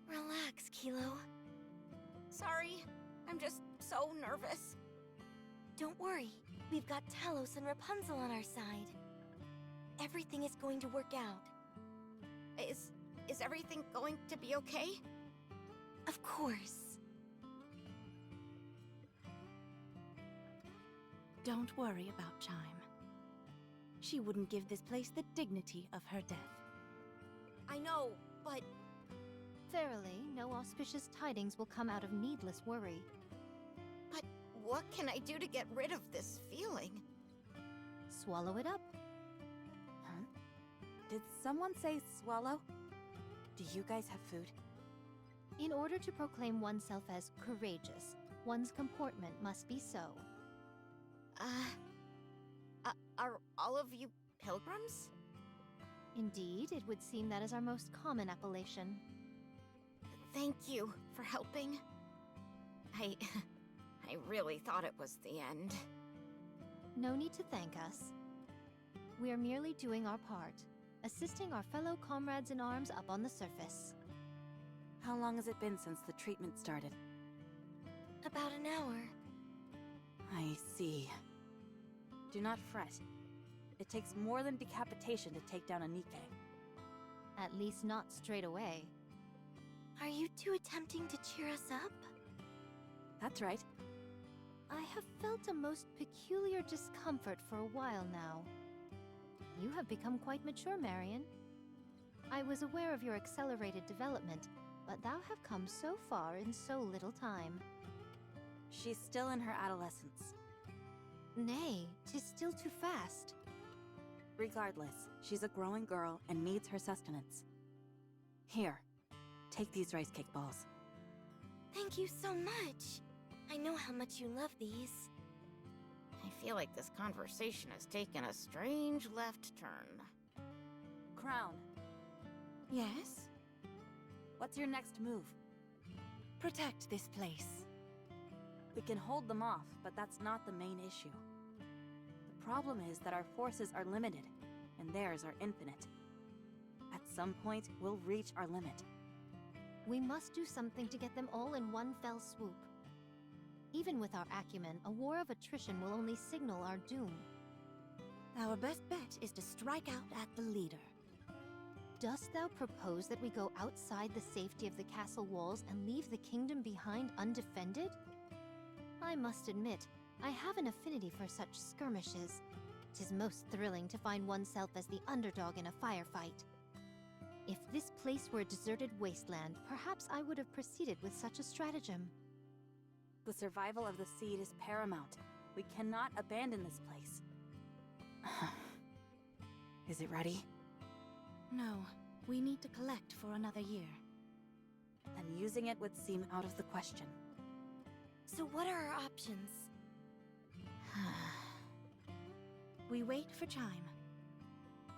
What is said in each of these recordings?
Relax, Kilo. Sorry, I'm just so nervous. Don't worry, we've got Talos and Rapunzel on our side. Everything is going to work out. Is everything going to be okay? Of course. Don't worry about Chime. She wouldn't give this place the dignity of her death. I know, but... Verily, no auspicious tidings will come out of needless worry. But what can I do to get rid of this feeling? Swallow it up. Huh? Did someone say swallow? Do you guys have food? In order to proclaim oneself as courageous, one's comportment must be so. Are all of you pilgrims? Indeed, it would seem that is our most common appellation. Thank you for helping. I really thought it was the end. No need to thank us. We are merely doing our part, assisting our fellow comrades in arms up on the surface. How long has it been since the treatment started? About an hour. I see. Do not fret. It takes more than decapitation to take down a NIKKE. At least not straight away. Are you two attempting to cheer us up? That's right. I have felt a most peculiar discomfort for a while now. You have become quite mature, Marion. I was aware of your accelerated development, but thou have come so far in so little time. She's still in her adolescence. Nay, 'tis still too fast. Regardless, she's a growing girl and needs her sustenance. Here, take these rice cake balls. Thank you so much. I know how much you love these. I feel like this conversation has taken a strange left turn. Crown, Yes? what's your next move? Protect this place. We can hold them off, but that's not the main issue. The problem is that our forces are limited, and theirs are infinite. At some point, we'll reach our limit. We must do something to get them all in one fell swoop. Even with our acumen, a war of attrition will only signal our doom. Our best bet is to strike out at the leader. Dost thou propose that we go outside the safety of the castle walls and leave the kingdom behind undefended? I must admit, I have an affinity for such skirmishes. 'Tis most thrilling to find oneself as the underdog in a firefight. If this place were a deserted wasteland, perhaps I would have proceeded with such a stratagem. The survival of the seed is paramount. We cannot abandon this place. Is it ready? No, we need to collect for another year. Then using it would seem out of the question. So what are our options? We wait for Chime.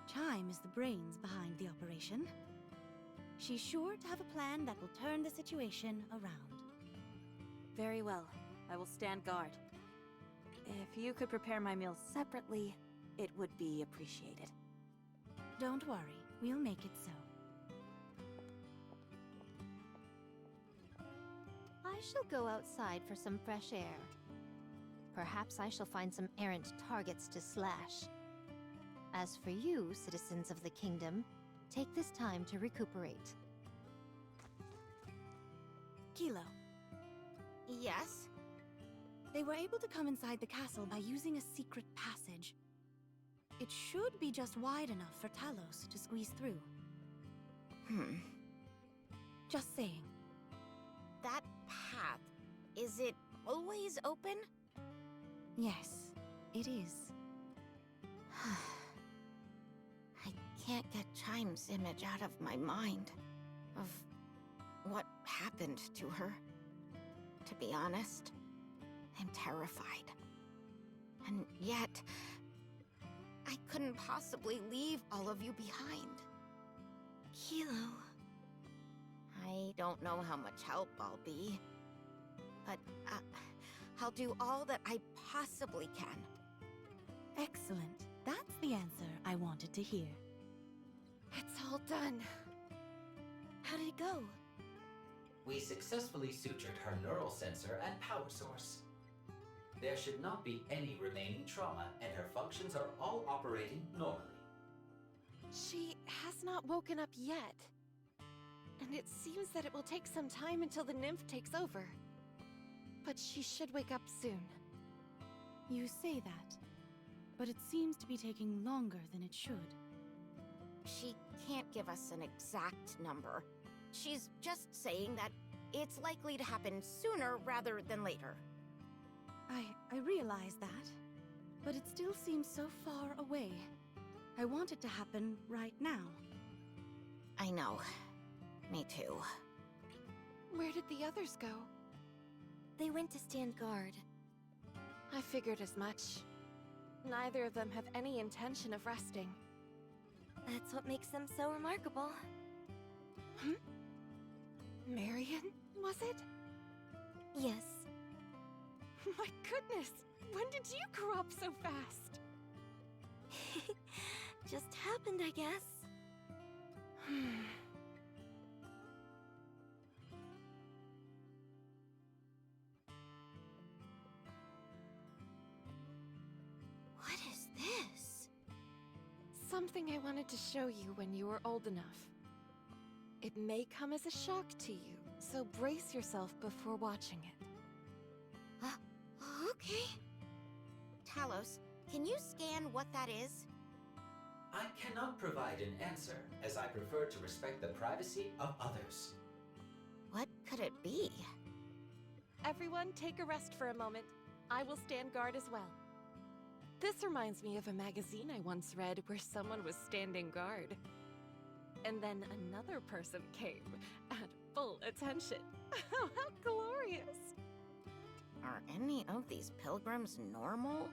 Chime is the brains behind the operation. She's sure to have a plan that will turn the situation around. Very well. I will stand guard. If you could prepare my meals separately, it would be appreciated. Don't worry, we'll make it so. I shall go outside for some fresh air. Perhaps I shall find some errant targets to slash. As for you, citizens of the kingdom, take this time to recuperate. Kilo. Yes? They were able to come inside the castle by using a secret passage. It should be just wide enough for Talos to squeeze through. Just saying. That path, is it always open? Yes, it is. I can't get Chime's image out of my mind. Of what happened to her. To be honest, I'm terrified. And yet, I couldn't possibly leave all of you behind. Kilo. I don't know how much help I'll be, but I'll do all that I possibly can. Excellent. That's the answer I wanted to hear. All done. How did it go? We successfully sutured her neural sensor and power source. There should not be any remaining trauma, and her functions are all operating normally. She has not woken up yet. And it seems that it will take some time until the nymph takes over. But she should wake up soon. You say that, but it seems to be taking longer than it should. She can't give us an exact number. She's just saying that it's likely to happen sooner rather than later. I realize that, but it still seems so far away. I want it to happen right now. I know. Me too. Where did the others go? They went to stand guard. I figured as much. Neither of them have any intention of resting. That's what makes them so remarkable. Marion, was it? Yes. My goodness! When did you grow up so fast? Just happened, I guess. What is this? Something I wanted to show you when you were old enough. It may come as a shock to you, so brace yourself before watching it. Okay. Talos, can you scan what that is? I cannot provide an answer, as I prefer to respect the privacy of others. What could it be? Everyone, take a rest for a moment. I will stand guard as well. This reminds me of a magazine I once read where someone was standing guard. And then another person came at full attention. How glorious! Are any of these pilgrims normal?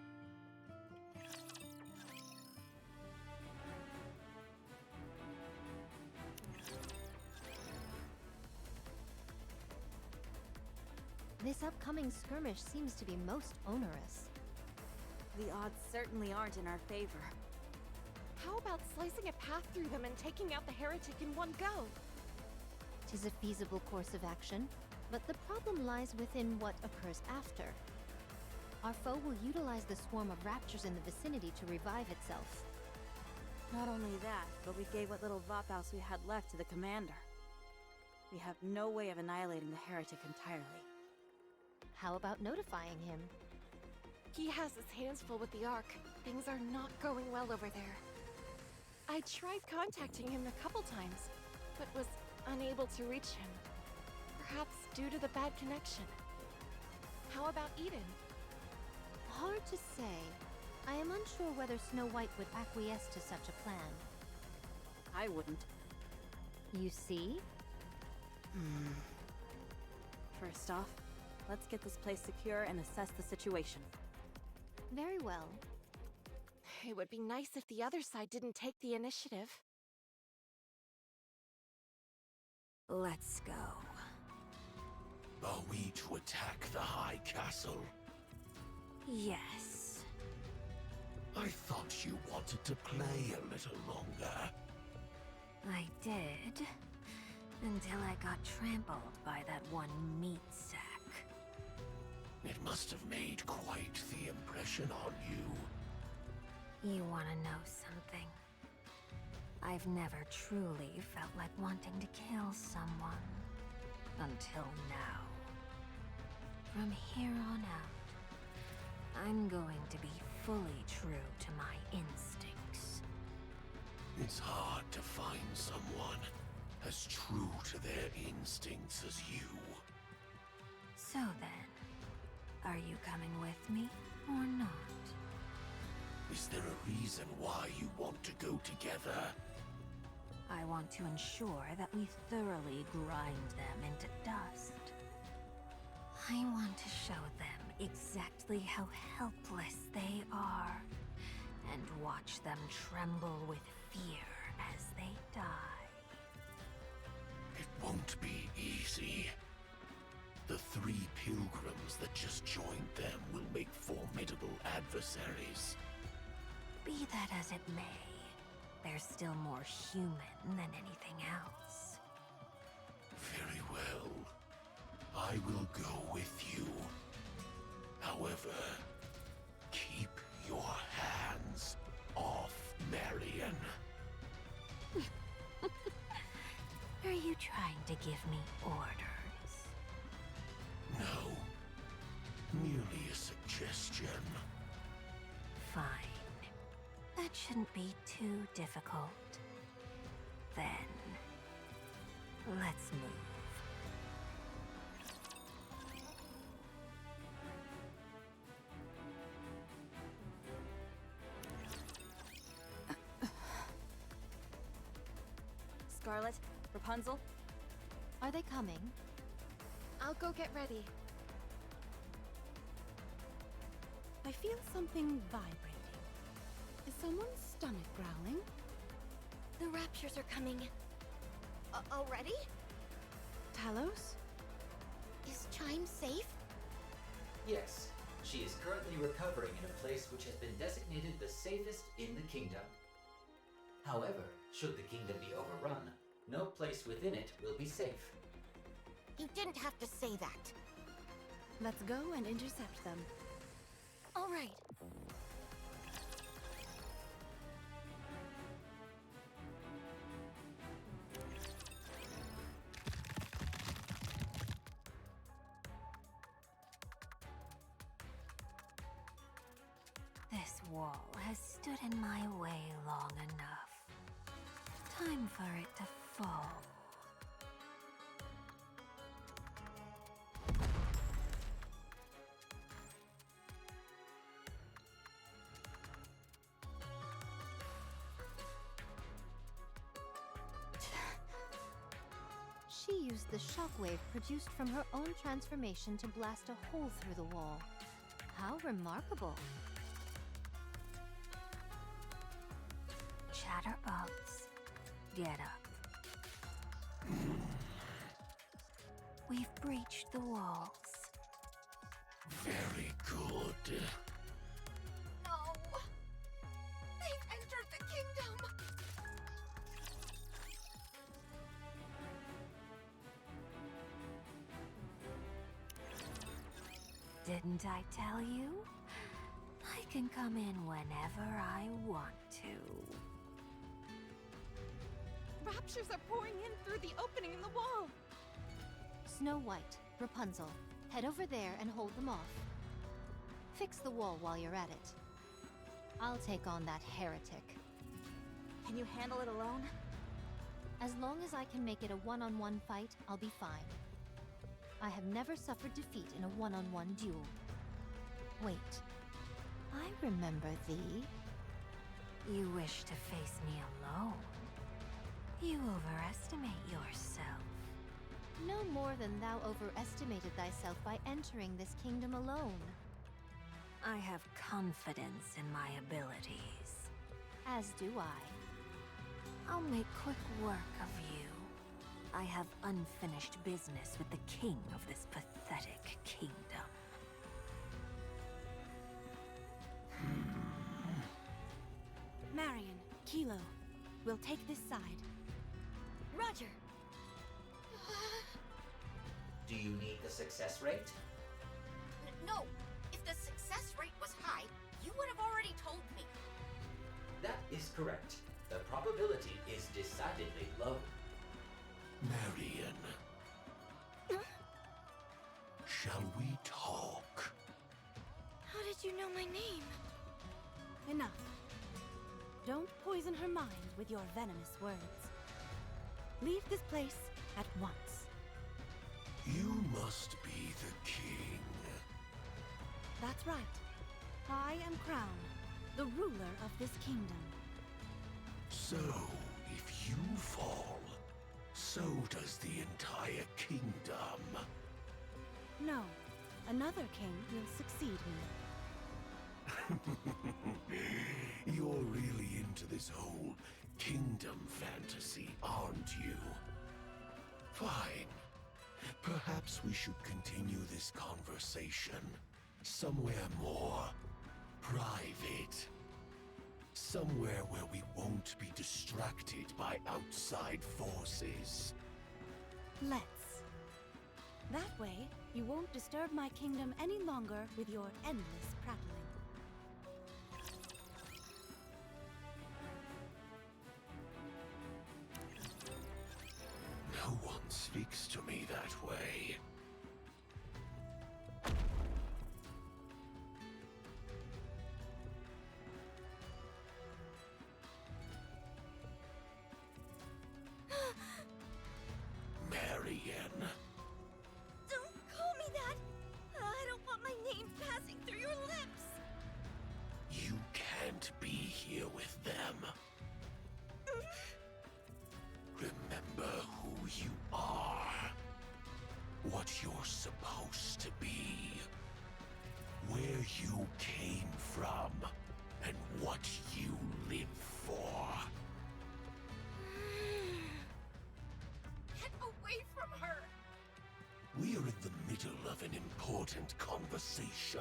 This upcoming skirmish seems to be most onerous. The odds certainly aren't in our favor. How about slicing a path through them and taking out the heretic in one go? 'Tis a feasible course of action, but the problem lies within what occurs after. Our foe will utilize the swarm of raptures in the vicinity to revive itself. Not only that, but we gave what little Vaphaus we had left to the commander. We have no way of annihilating the heretic entirely. How about notifying him? He has his hands full with the Ark. Things are not going well over there. I tried contacting him a couple times, but was unable to reach him. Perhaps due to the bad connection. How about Eden? Hard to say. I am unsure whether Snow White would acquiesce to such a plan. I wouldn't. You see? First off, let's get this place secure and assess the situation. Very well. It would be nice if the other side didn't take the initiative. Let's go. Are we to attack the High Castle? Yes. I thought you wanted to play a little longer. I did. Until I got trampled by that one meat sack. It must have made quite the impression on you. You wanna know something? I've never truly felt like wanting to kill someone. Until now. From here on out, I'm going to be fully true to my instincts. It's hard to find someone as true to their instincts as you. So then, are you coming with me or not? Is there a reason why you want to go together? I want to ensure that we thoroughly grind them into dust. I want to show them exactly how helpless they are, and watch them tremble with fear as they die. It won't be easy. The 3 pilgrims that just joined them will make formidable adversaries. Be that as it may, they're still more human than anything else. Very well. I will go with you. However, keep your hands off Marion. Are you trying to give me orders? No. Merely a suggestion. Fine. That shouldn't be too difficult. Then, let's move. Scarlet, Rapunzel, Are they coming? I'll go get ready. I feel something vibrating. Is someone's stomach growling? The Raptures are coming. Already? Talos? Is Chime safe? Yes, she is currently recovering in a place which has been designated the safest in the kingdom. However, should the kingdom be overrun, no place within it will be safe. You didn't have to say that. Let's go and intercept them. All right. This wall has stood in my way long enough. Time for it to fall. She used the shockwave produced from her own transformation to blast a hole through the wall. How remarkable. Chatterbox, get up. We've breached the walls. Very good. No! They've entered the kingdom! Didn't I tell you? I can come in whenever I want to. Raptures are pouring in through the opening in the wall. Snow White, Rapunzel, head over there and hold them off. Fix the wall while you're at it. I'll take on that heretic. can you handle it alone? As long as I can make it a one-on-one fight, I'll be fine. I have never suffered defeat in a one-on-one duel. Wait, I remember thee. You wish to face me alone? You overestimate yourself. No more than thou overestimated thyself by entering this kingdom alone. I have confidence in my abilities. As do I. I'll make quick work of you. I have unfinished business with the king of this pathetic kingdom. Marion, Kilo, we'll take this side. Roger! Do you need the success rate? No! If the success rate was high, you would have already told me. That is correct. The probability is decidedly low. Marion. Shall we talk? How did you know my name? Enough. Don't poison her mind with your venomous words. Leave this place at once. You must be the king. That's right. I am crowned, the ruler of this kingdom. So, if you fall, so does the entire kingdom. No, another king will succeed me. You're really into this whole kingdom fantasy, aren't you? Fine. Perhaps we should continue this conversation somewhere more private. Somewhere where we won't be distracted by outside forces. Let's. That way, you won't disturb my kingdom any longer with your endless prattling. No one speaks to me that way. Marian. Don't call me that! I don't want my name passing through your lips! You can't be here with them. Remember who you are. What you're supposed to be. Where you came from. And what you live for. Get away from her! We're in the middle of an important conversation.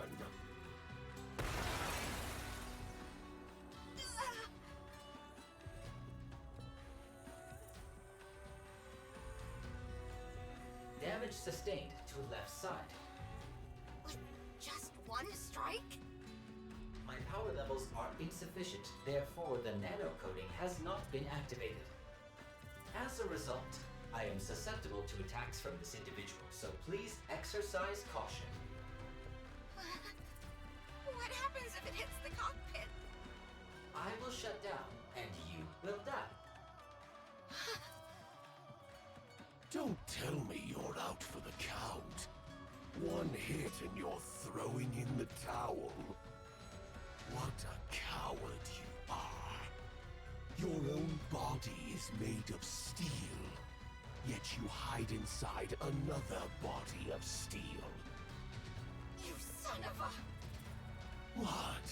Damage sustained to left side. With just one strike? My power levels are insufficient, therefore the nano-coating has not been activated. As a result, I am susceptible to attacks from this individual, so please exercise caution. What happens if it hits the cockpit? I will shut down, and you will die. Don't tell me you're out for the count. One hit and you're throwing in the towel. What a coward you are. Your own body is made of steel, yet you hide inside another body of steel. You son of a... What?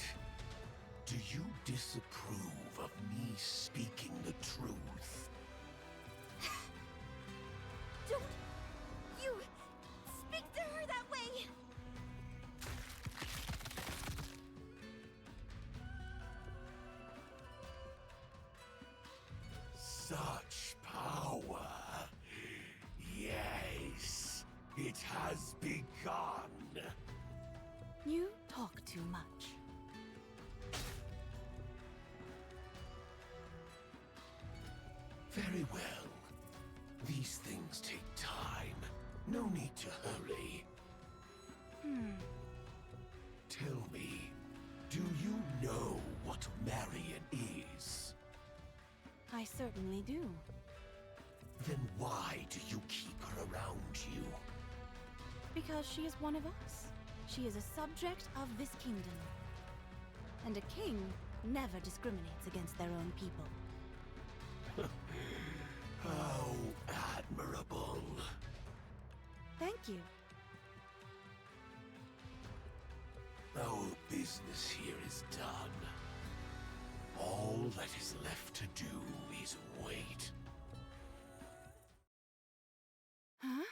Do you disapprove of me speaking the truth? Don't you speak to her that way! Such power. Yes, it has begun. You talk too much. Very well. These things take time. No need to hurry. Tell me, do you know what Marian is? I certainly do. Then why do you keep her around you? Because she is one of us. She is a subject of this kingdom. And a king never discriminates against their own people. How admirable. Thank you. Our business here is done. All that is left to do is wait. Huh?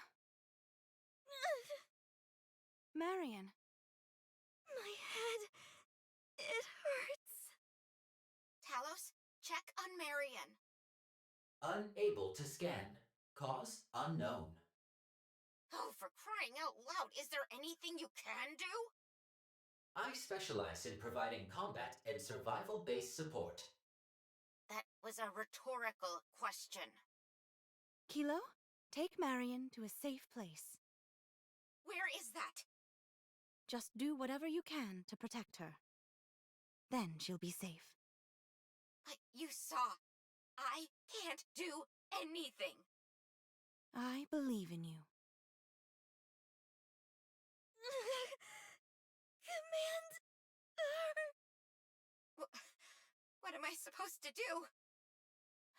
Marian. My head... it hurts. Talos, check on Marian. Unable to scan. Cause unknown. Oh, for crying out loud, is there anything you can do? I specialize in providing combat and survival-based support. That was a rhetorical question. Kilo, take Marian to a safe place. Where is that? Just do whatever you can to protect her. Then she'll be safe. But you saw. I can't do anything. I believe in you. Command her. What am I supposed to do?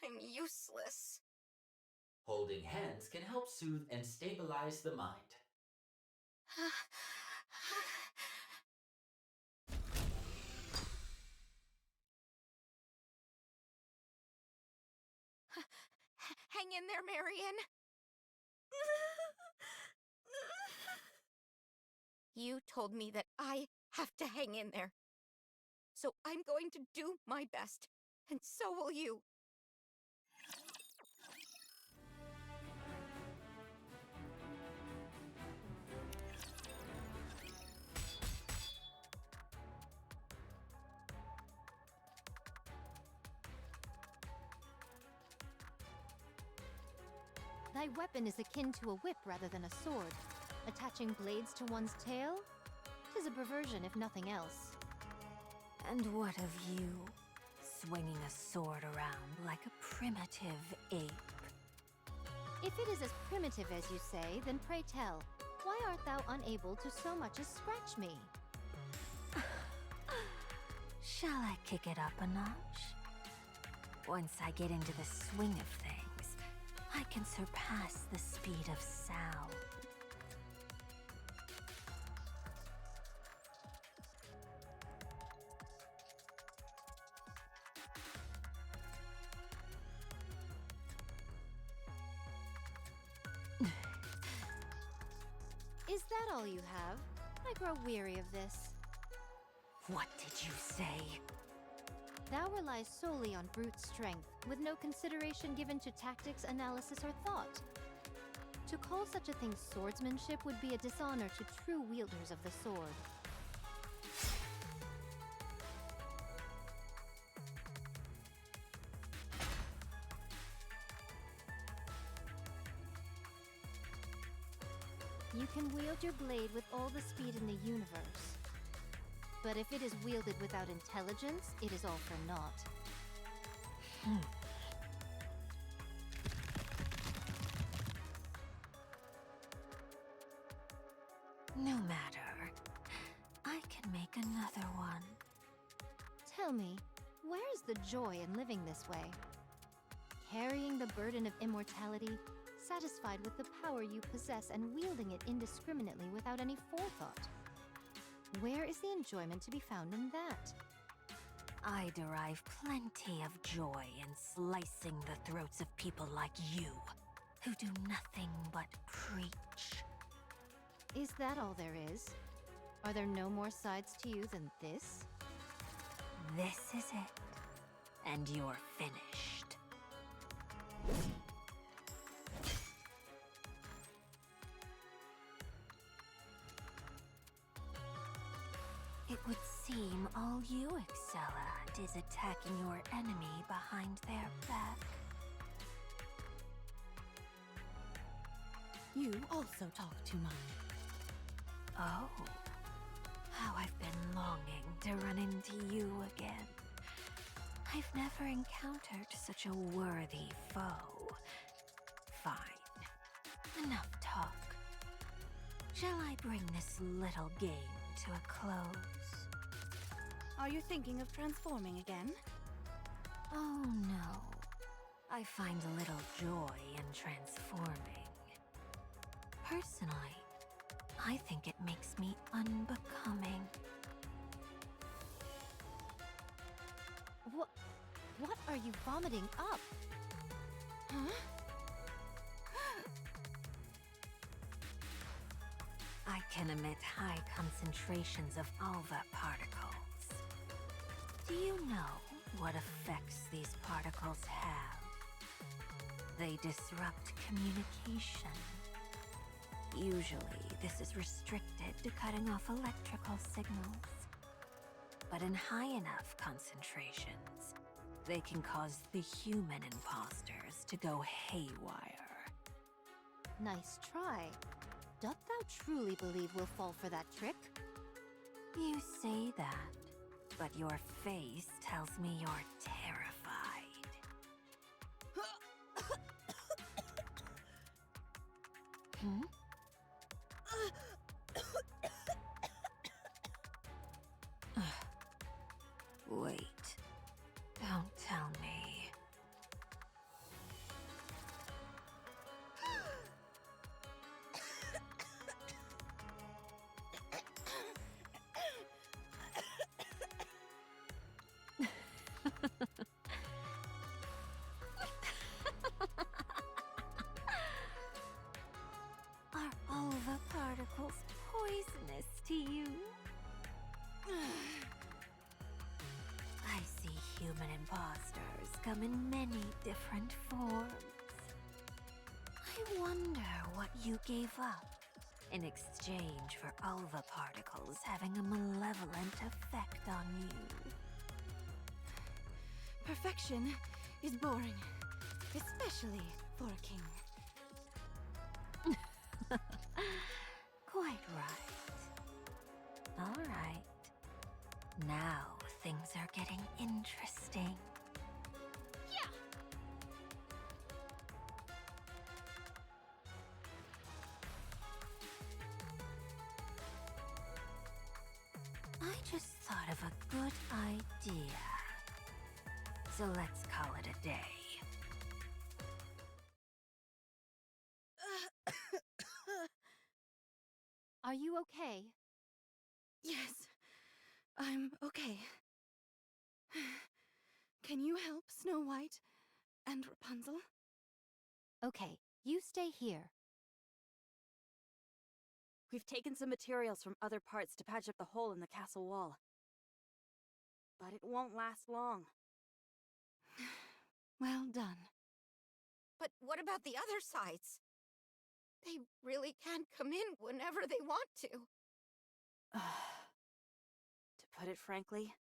I'm useless. Holding hands can help soothe and stabilize the mind. Hang in there, Marian. You told me that I have to hang in there. so I'm going to do my best, and so will you. Thy weapon is akin to a whip rather than a sword. Attaching blades to one's tail? 'Tis a perversion, if nothing else. And what of you? Swinging a sword around like a primitive ape. If it is as primitive as you say, then pray tell, why art thou unable to so much as scratch me? Shall I kick it up a notch? Once I get into the swing of things, I can surpass the speed of sound. Is that all you have? I grow weary of this. What did you say? Thou relies solely on brute strength, with no consideration given to tactics, analysis, or thought. To call such a thing swordsmanship would be a dishonor to true wielders of the sword. You can wield your blade with all the speed in the universe. But if it is wielded without intelligence, it is all for naught. No matter. I can make another one. Tell me, where is the joy in living this way? Carrying the burden of immortality, satisfied with the power you possess and wielding it indiscriminately without any forethought. Where is the enjoyment to be found in that? I derive plenty of joy in slicing the throats of people like you, who do nothing but preach. Is that all there is? Are there no more sides to you than this? This is it, and you're finished. It would seem all you excel at is attacking your enemy behind their back. You also talk too much. Oh, how I've been longing to run into you again. I've never encountered such a worthy foe. Fine, enough talk. Shall I bring this little game to a close? Are you thinking of transforming again? Oh no. I find a little joy in transforming. Personally, I think it makes me unbecoming. What are you vomiting up? Huh? I can emit high concentrations of alva particles. Do you know what effects these particles have? They disrupt communication. Usually, this is restricted to cutting off electrical signals. But in high enough concentrations, they can cause the human imposters to go haywire. Nice try. Doth thou truly believe we'll fall for that trick? You say that, but your face tells me you're terrified. Hmm? Wait. Don't tell me. come in many different forms. I wonder what you gave up in exchange for Alva particles having a malevolent effect on you. Perfection is boring, especially for a king. Quite right. All right. Now things are getting interesting. I just thought of a good idea. So let's call it a day. Are you okay? Yes, I'm okay. Can you help Snow White and Rapunzel? Okay, you stay here. We've taken some materials from other parts to patch up the hole in the castle wall. But it won't last long. Well done. But what about the other sides? They really can't come in whenever they want to. To put it frankly,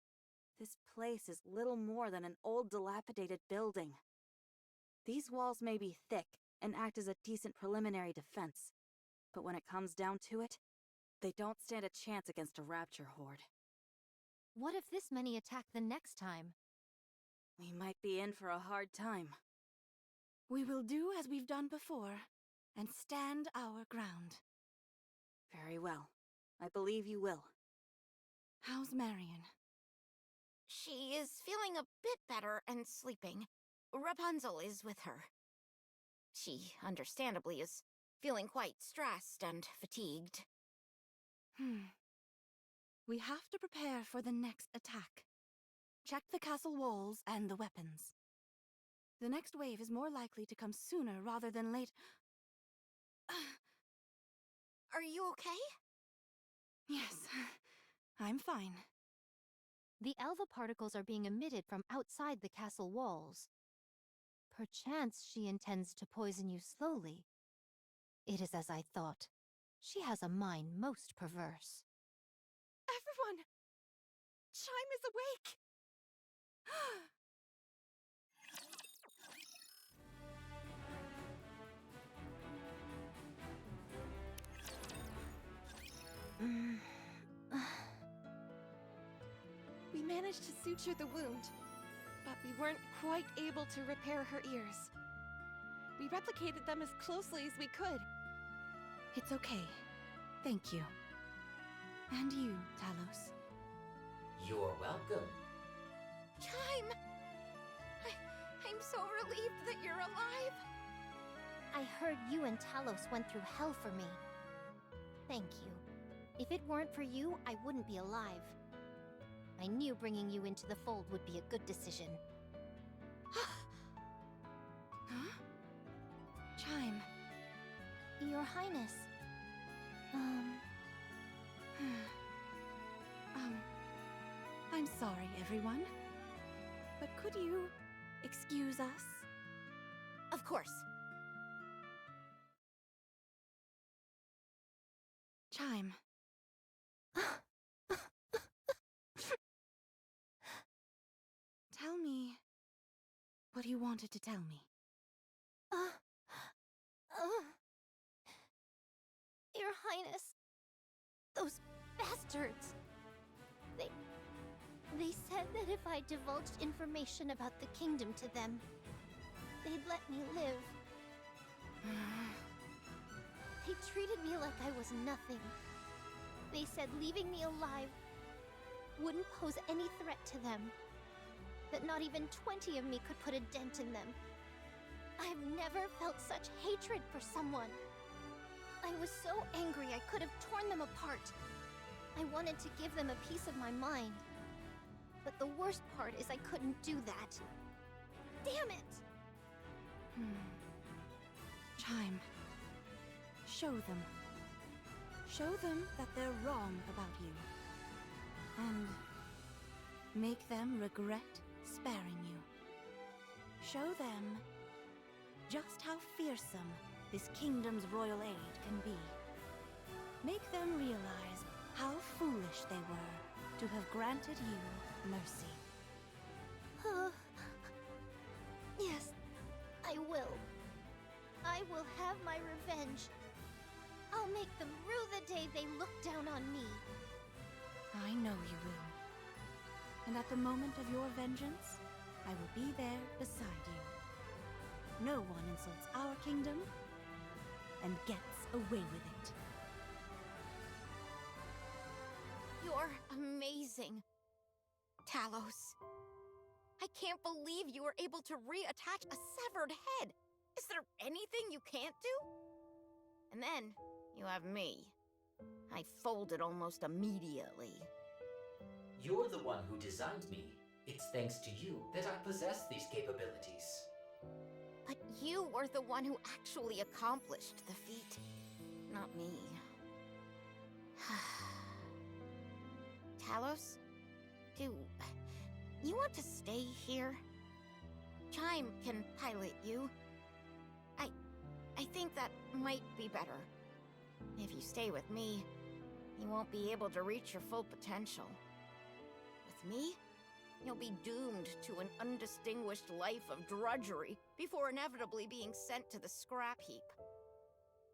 this place is little more than an old dilapidated building. These walls may be thick and act as a decent preliminary defense, but when it comes down to it, they don't stand a chance against a rapture horde. What if this many attack the next time? We might be in for a hard time. We will do as we've done before, and stand our ground. Very well. I believe you will. How's Marion? She is feeling a bit better and sleeping. Rapunzel is with her. She, understandably, is feeling quite stressed and fatigued. We have to prepare for the next attack. Check the castle walls and the weapons. The next wave is more likely to come sooner rather than late. Are you okay? Yes, I'm fine. The Alva particles are being emitted from outside the castle walls. Perchance she intends to poison you slowly. It is as I thought. She has a mind most perverse. Everyone! Chime is awake! We managed to suture the wound, but we weren't quite able to repair her ears. We replicated them as closely as we could. It's okay. Thank you. And you, Talos. You're welcome. Chime! I'm so relieved that you're alive. I heard you and Talos went through hell for me. Thank you. If it weren't for you, I wouldn't be alive. I knew bringing you into the fold would be a good decision. Huh? Chime. Your Highness. I'm sorry, everyone. But could you excuse us? Of course. Chime. Tell me what you wanted to tell me. Your Highness. Those bastards. They said that if I divulged information about the kingdom to them, they'd let me live. They treated me like I was nothing. They said leaving me alive wouldn't pose any threat to them. That not even 20 of me could put a dent in them. I've never felt such hatred for someone. I was so angry I could have torn them apart. I wanted to give them a piece of my mind. But the worst part is I couldn't do that. Damn it! Chime. Show them. Show them that they're wrong about you. And make them regret sparing you. Show them just how fearsome this kingdom's royal aid can be. Make them realize how foolish they were to have granted you mercy. Yes, I will. I will have my revenge. I'll make them rue the day they looked down on me. I know you will. And at the moment of your vengeance, I will be there beside you. No one insults our kingdom and gets away with it. You're amazing, Talos. I can't believe you were able to reattach a severed head. Is there anything you can't do? And then, you have me. I folded almost immediately. You're the one who designed me. It's thanks to you that I possess these capabilities. But you were the one who actually accomplished the feat, not me. Talos, do you want to stay here? Chime can pilot you. I think that might be better. If you stay with me, you won't be able to reach your full potential. With me, you'll be doomed to an undistinguished life of drudgery before inevitably being sent to the scrap heap.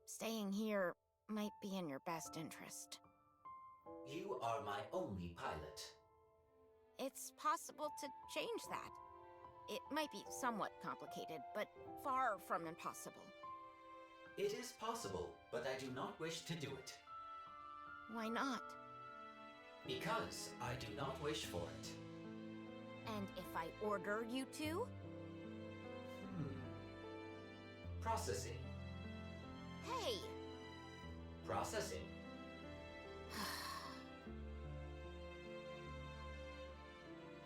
Staying here might be in your best interest. You are my only pilot. It's possible to change that. It might be somewhat complicated, but far from impossible. It is possible, but I do not wish to do it. Why not? Because I do not wish for it. And if I order you to? Processing. Hey! Processing.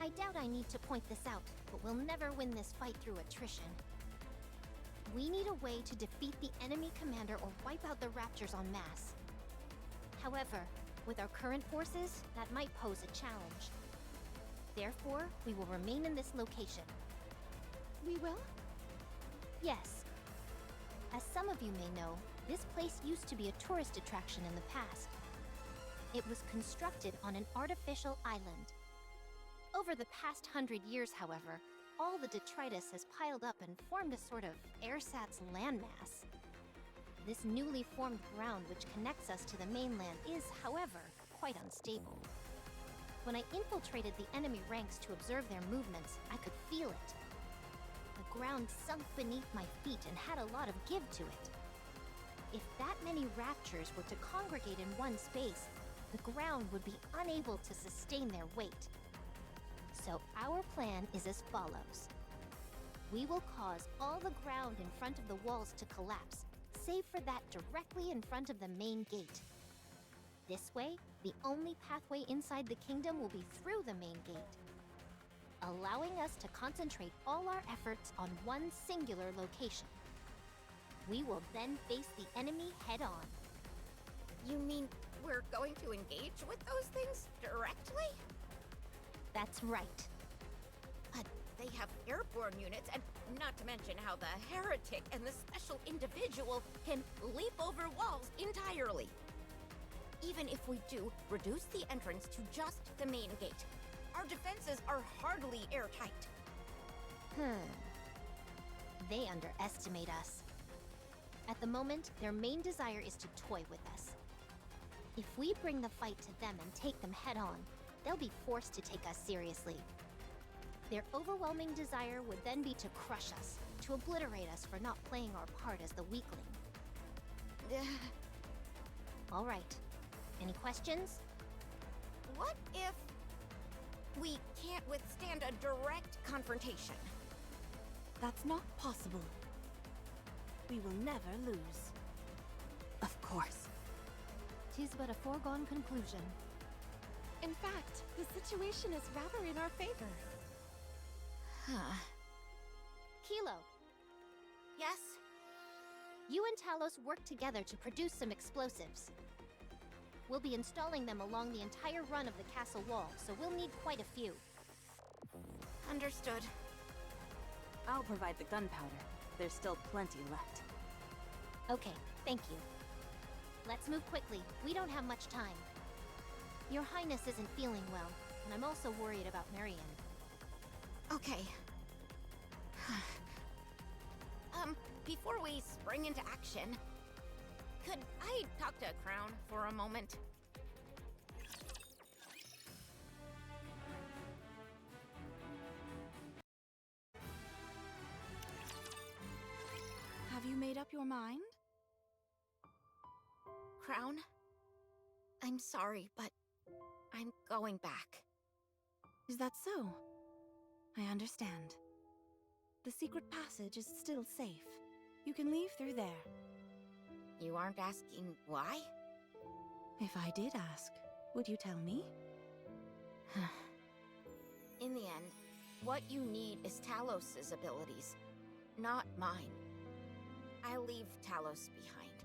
I doubt I need to point this out, but we'll never win this fight through attrition. We need a way to defeat the enemy commander or wipe out the Raptors en masse. However, with our current forces, that might pose a challenge. Therefore, we will remain in this location. We will? Yes. As some of you may know, this place used to be a tourist attraction in the past. It was constructed on an artificial island. Over the past 100 years, however, all the detritus has piled up and formed a sort of ersatz landmass. This newly formed ground which connects us to the mainland is, however, quite unstable. When I infiltrated the enemy ranks to observe their movements, I could feel it. The ground sunk beneath my feet and had a lot of give to it. If that many raptors were to congregate in one space, the ground would be unable to sustain their weight. So our plan is as follows. We will cause all the ground in front of the walls to collapse, save for that directly in front of the main gate. This way, the only pathway inside the kingdom will be through the main gate, allowing us to concentrate all our efforts on one singular location. We will then face the enemy head-on. You mean we're going to engage with those things directly? That's right. But they have airborne units, and not to mention how the heretic and the special individual can leap over walls entirely. Even if we do reduce the entrance to just the main gate, our defenses are hardly airtight. They underestimate us. At the moment, their main desire is to toy with us. If we bring the fight to them and take them head-on, they'll be forced to take us seriously. Their overwhelming desire would then be to crush us, to obliterate us for not playing our part as the weakling. All right. Any questions? What if we can't withstand a direct confrontation? That's not possible. We will never lose. Of course. 'Tis but a foregone conclusion. In fact, the situation is rather in our favor. Kilo, Yes? you and Talos work together to produce some explosives. We'll be installing them along the entire run of the castle wall, so we'll need quite a few. Understood. I'll provide the gunpowder. There's still plenty left. Okay, thank you. Let's move quickly. We don't have much time. Your Highness isn't feeling well, and I'm also worried about Marion. Okay. Before we spring into action, could I talk to Crown for a moment? Have you made up your mind? Crown? I'm sorry, but I'm going back. Is that so? I understand. The secret passage is still safe. You can leave through there. You aren't asking why? If I did ask, would you tell me? In the end, what you need is Talos's abilities, not mine. I'll leave Talos behind.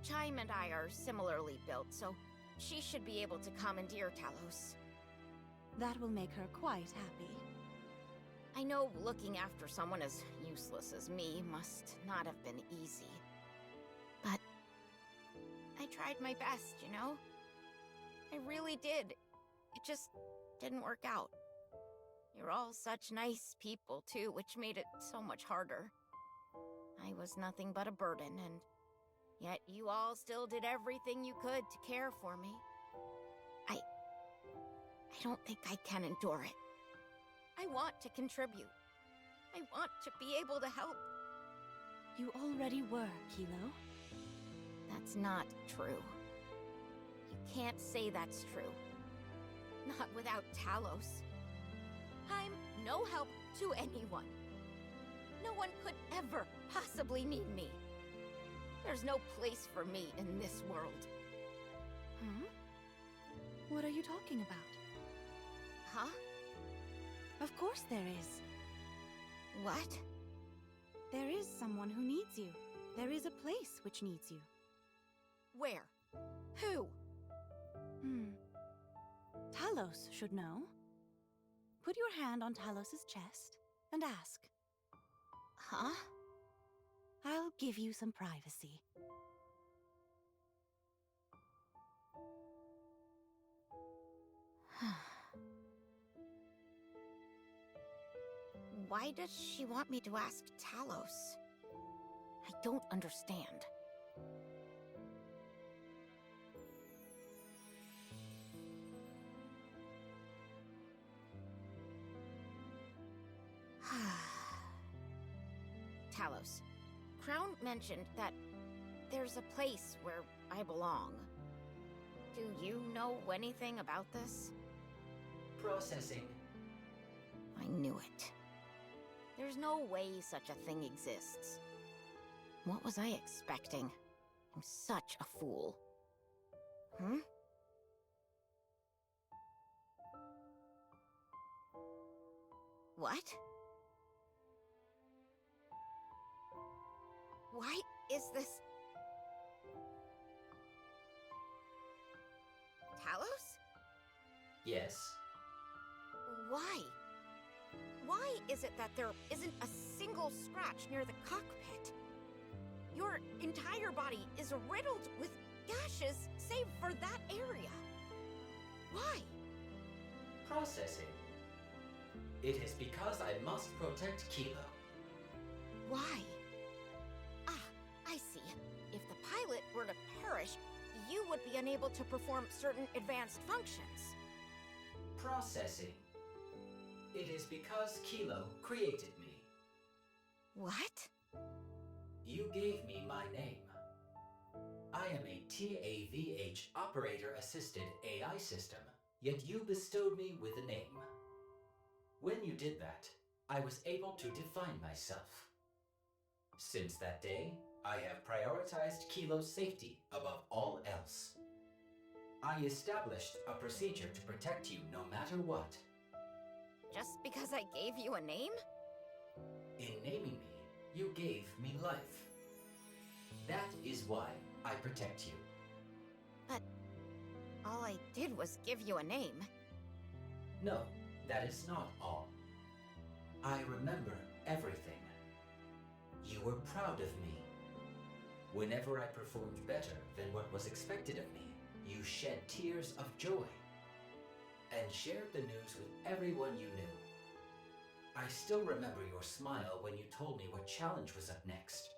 Chime and I are similarly built, so she should be able to commandeer Talos. That will make her quite happy. I know looking after someone as useless as me must not have been easy. But I tried my best, you know? I really did. It just didn't work out. You're all such nice people, too, which made it so much harder. I was nothing but a burden, and yet you all still did everything you could to care for me. I don't think I can endure it. I want to contribute. I want to be able to help. You already were, Kilo. That's not true. You can't say that's true. Not without Talos. I'm no help to anyone. No one could ever possibly need me. There's no place for me in this world. Huh? What are you talking about? Huh? Of course there is. What? There is someone who needs you. There is a place which needs you. Where? Who? Talos should know. Put your hand on Talos's chest and ask. Huh? I'll give you some privacy. Why does she want me to ask Talos? I don't understand. Talos, Crown mentioned that there's a place where I belong. Do you know anything about this? Processing. I knew it. There's no way such a thing exists. What was I expecting? I'm such a fool. Hmm? What? Why is this... Talos? Yes. Why? Why is it that there isn't a single scratch near the cockpit? Your entire body is riddled with gashes, save for that area. Why? Processing. It is because I must protect Kilo. Why? Ah, I see. If the pilot were to perish, you would be unable to perform certain advanced functions. Processing. It is because Kilo created me. What? You gave me my name. I am a TAVH operator-assisted AI system, yet you bestowed me with a name. When you did that, I was able to define myself. Since that day, I have prioritized Kilo's safety above all else. I established a procedure to protect you no matter what. Just because I gave you a name? In naming me, you gave me life. That is why I protect you. But all I did was give you a name. No, that is not all. I remember everything. You were proud of me. Whenever I performed better than what was expected of me, you shed tears of joy and shared the news with everyone you knew. I still remember your smile when you told me what challenge was up next.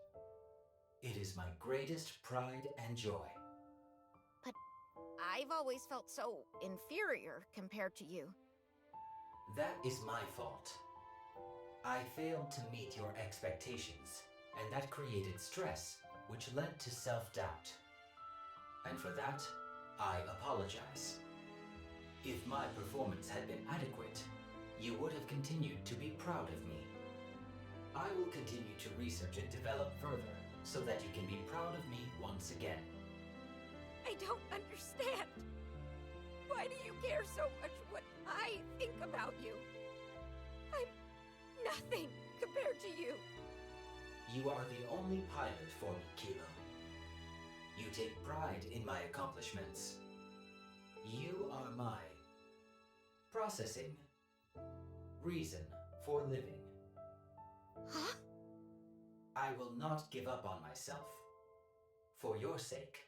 It is my greatest pride and joy. But I've always felt so inferior compared to you. That is my fault. I failed to meet your expectations, and that created stress, which led to self-doubt. And for that, I apologize. If my performance had been adequate, you would have continued to be proud of me. I will continue to research and develop further so that you can be proud of me once again. I don't understand. Why do you care so much what I think about you? I'm nothing compared to you. You are the only pilot for me, Kilo. You take pride in my accomplishments. You are my processing reason for living. Huh? I will not give up on myself. For your sake.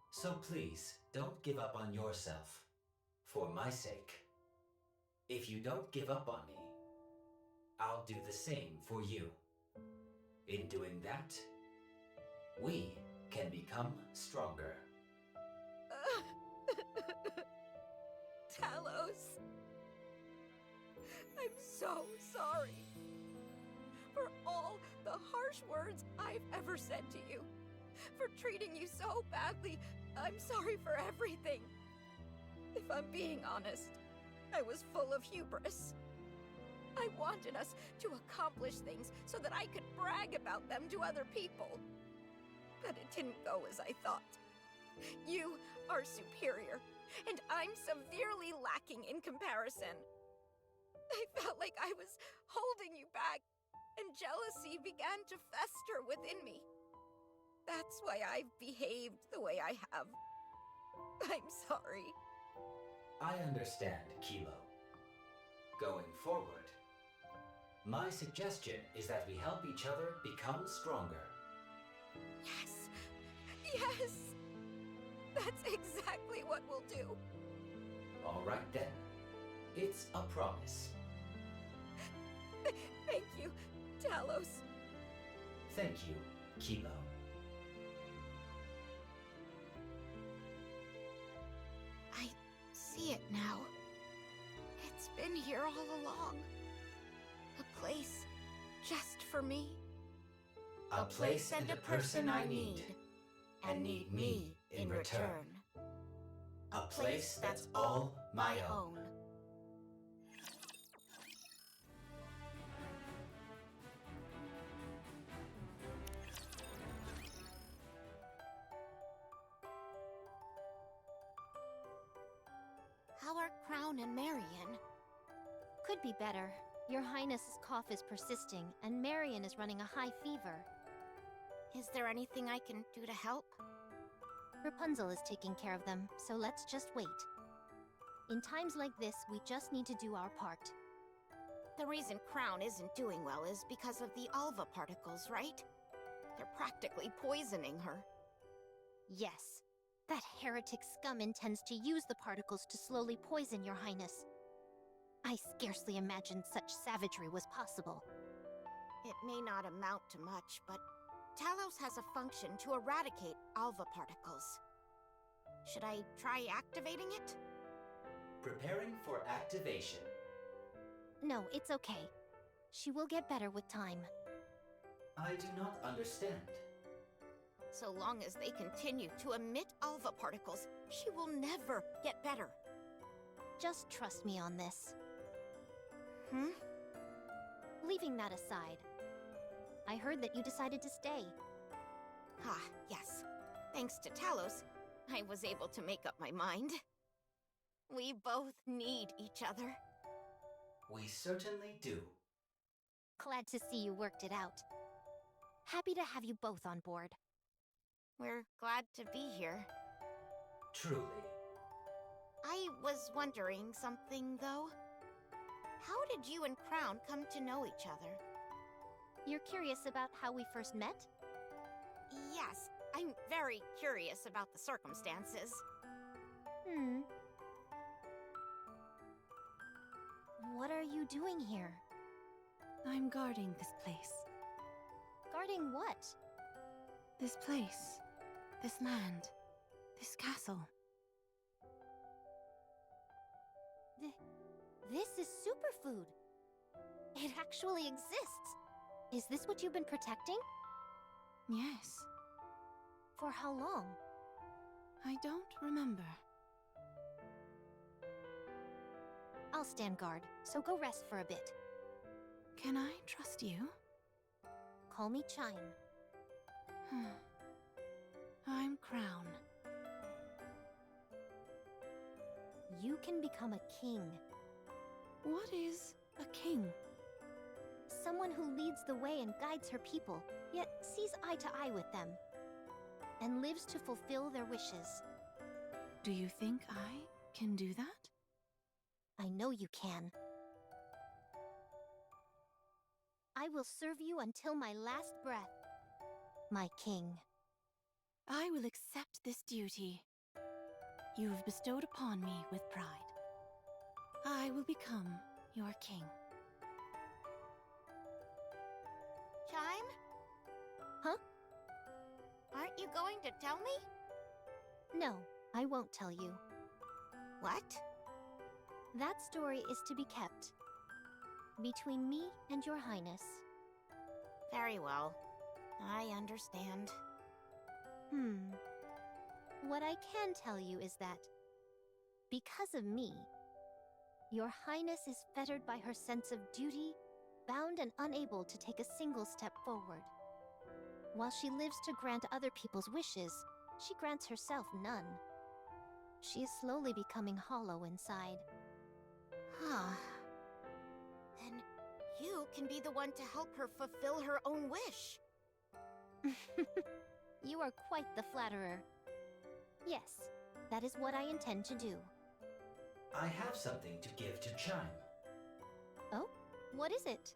So please, don't give up on yourself. For my sake. If you don't give up on me, I'll do the same for you. In doing that, we can become stronger. Talos. I'm so sorry. For all the harsh words I've ever said to you. For treating you so badly. I'm sorry for everything. If I'm being honest, I was full of hubris. I wanted us to accomplish things so that I could brag about them to other people. But it didn't go as I thought. You are superior, and I'm severely lacking in comparison. I felt like I was holding you back, and jealousy began to fester within me. That's why I've behaved the way I have. I'm sorry. I understand, Kilo. Going forward, my suggestion is that we help each other become stronger. Yes! Yes! That's exactly what we'll do. All right then. It's a promise. Thank you, Talos. Thank you, Kilo. I see it now. It's been here all along. A place just for me. A place and a person I need, and need me in return. A place that's all my own. How are Crown and Marion? Could be better. Your Highness's cough is persisting, and Marion is running a high fever. Is there anything I can do to help? Rapunzel is taking care of them, so let's just wait. In times like this, we just need to do our part. The reason Crown isn't doing well is because of the Alva particles, right? They're practically poisoning her. Yes. That heretic scum intends to use the particles to slowly poison your Highness. I scarcely imagined such savagery was possible. It may not amount to much, but Talos has a function to eradicate Alva particles. Should I try activating it? Preparing for activation. No, it's okay. She will get better with time. I do not understand. So long as they continue to emit Alva particles, she will never get better. Just trust me on this. Hmm? Leaving that aside, I heard that you decided to stay. Ah, yes. Thanks to Talos, I was able to make up my mind. We both need each other. We certainly do. Glad to see you worked it out. Happy to have you both on board. We're glad to be here. Truly. I was wondering something, though. How did you and Crown come to know each other? You're curious about how we first met? Yes, I'm very curious about the circumstances. What are you doing here? I'm guarding this place. Guarding what? This place. This land. This castle. This is superfood. It actually exists. Is this what you've been protecting? Yes. For how long? I don't remember. I'll stand guard, so go rest for a bit. Can I trust you? Call me Chime. I'm Crown. You can become a king. What is a king? Someone who leads the way and guides her people, yet sees eye to eye with them. And lives to fulfill their wishes. Do you think I can do that? I know you can. I will serve you until my last breath. My king. I will accept this duty. You have bestowed upon me with pride. I will become your king. Chime? Huh? Aren't you going to tell me? No, I won't tell you. What? That story is to be kept. Between me and your highness. Very well. I understand. What I can tell you is that, because of me, your highness is fettered by her sense of duty, bound and unable to take a single step forward. While she lives to grant other people's wishes, she grants herself none. She is slowly becoming hollow inside. Huh. Then you can be the one to help her fulfill her own wish. You are quite the flatterer. Yes, that is what I intend to do. I have something to give to Chime. Oh? What is it?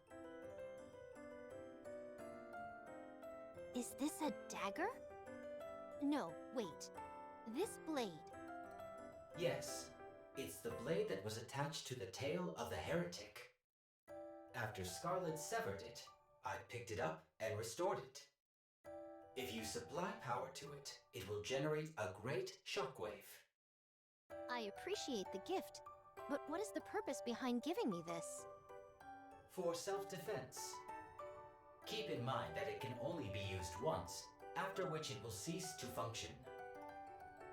Is this a dagger? No, wait. This blade. Yes, it's the blade that was attached to the tail of the heretic. After Scarlet severed it, I picked it up and restored it. If you supply power to it, it will generate a great shockwave. I appreciate the gift, but what is the purpose behind giving me this? For self-defense. Keep in mind that it can only be used once, after which it will cease to function.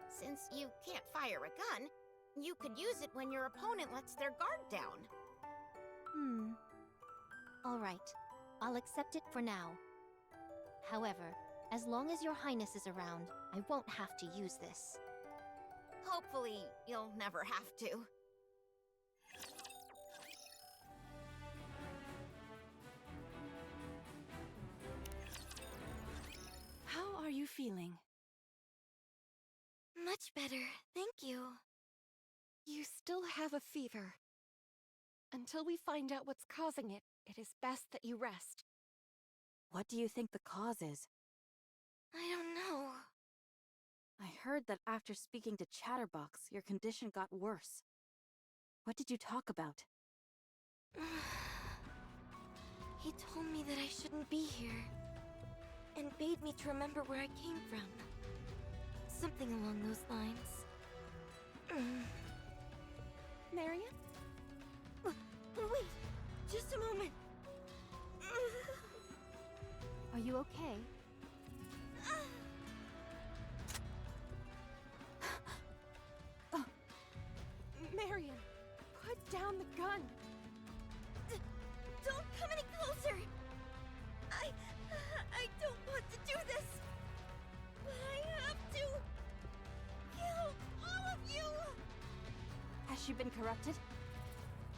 Since you can't fire a gun, you could use it when your opponent lets their guard down. All right, I'll accept it for now. However, as long as your highness is around, I won't have to use this. Hopefully, you'll never have to. How are you feeling? Much better, thank you. You still have a fever. Until we find out what's causing it, it is best that you rest. What do you think the cause is? I don't know. I heard that after speaking to Chatterbox, your condition got worse. What did you talk about? He told me that I shouldn't be here, and bade me to remember where I came from. Something along those lines. Marion? Wait, just a moment. Are you okay? Marion, put down the gun. Don't come any closer. I don't want to do this. But I have to kill all of you. Has she been corrupted?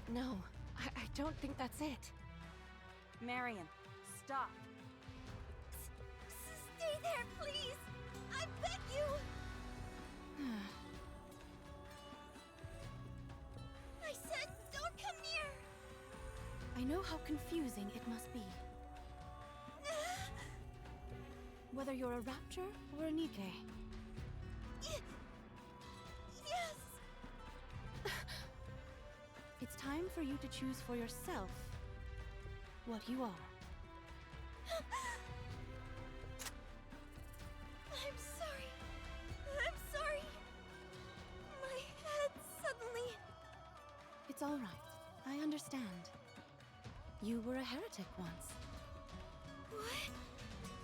No, I don't think that's it. Marion, stop. Stay there, please. I beg you. I said don't come near. I know how confusing it must be. whether you're a Rapture or a NIKKE. Yes! It's time for you to choose for yourself what you are. I'm sorry. I'm sorry. My head suddenly... It's all right. I understand. You were a heretic once. What?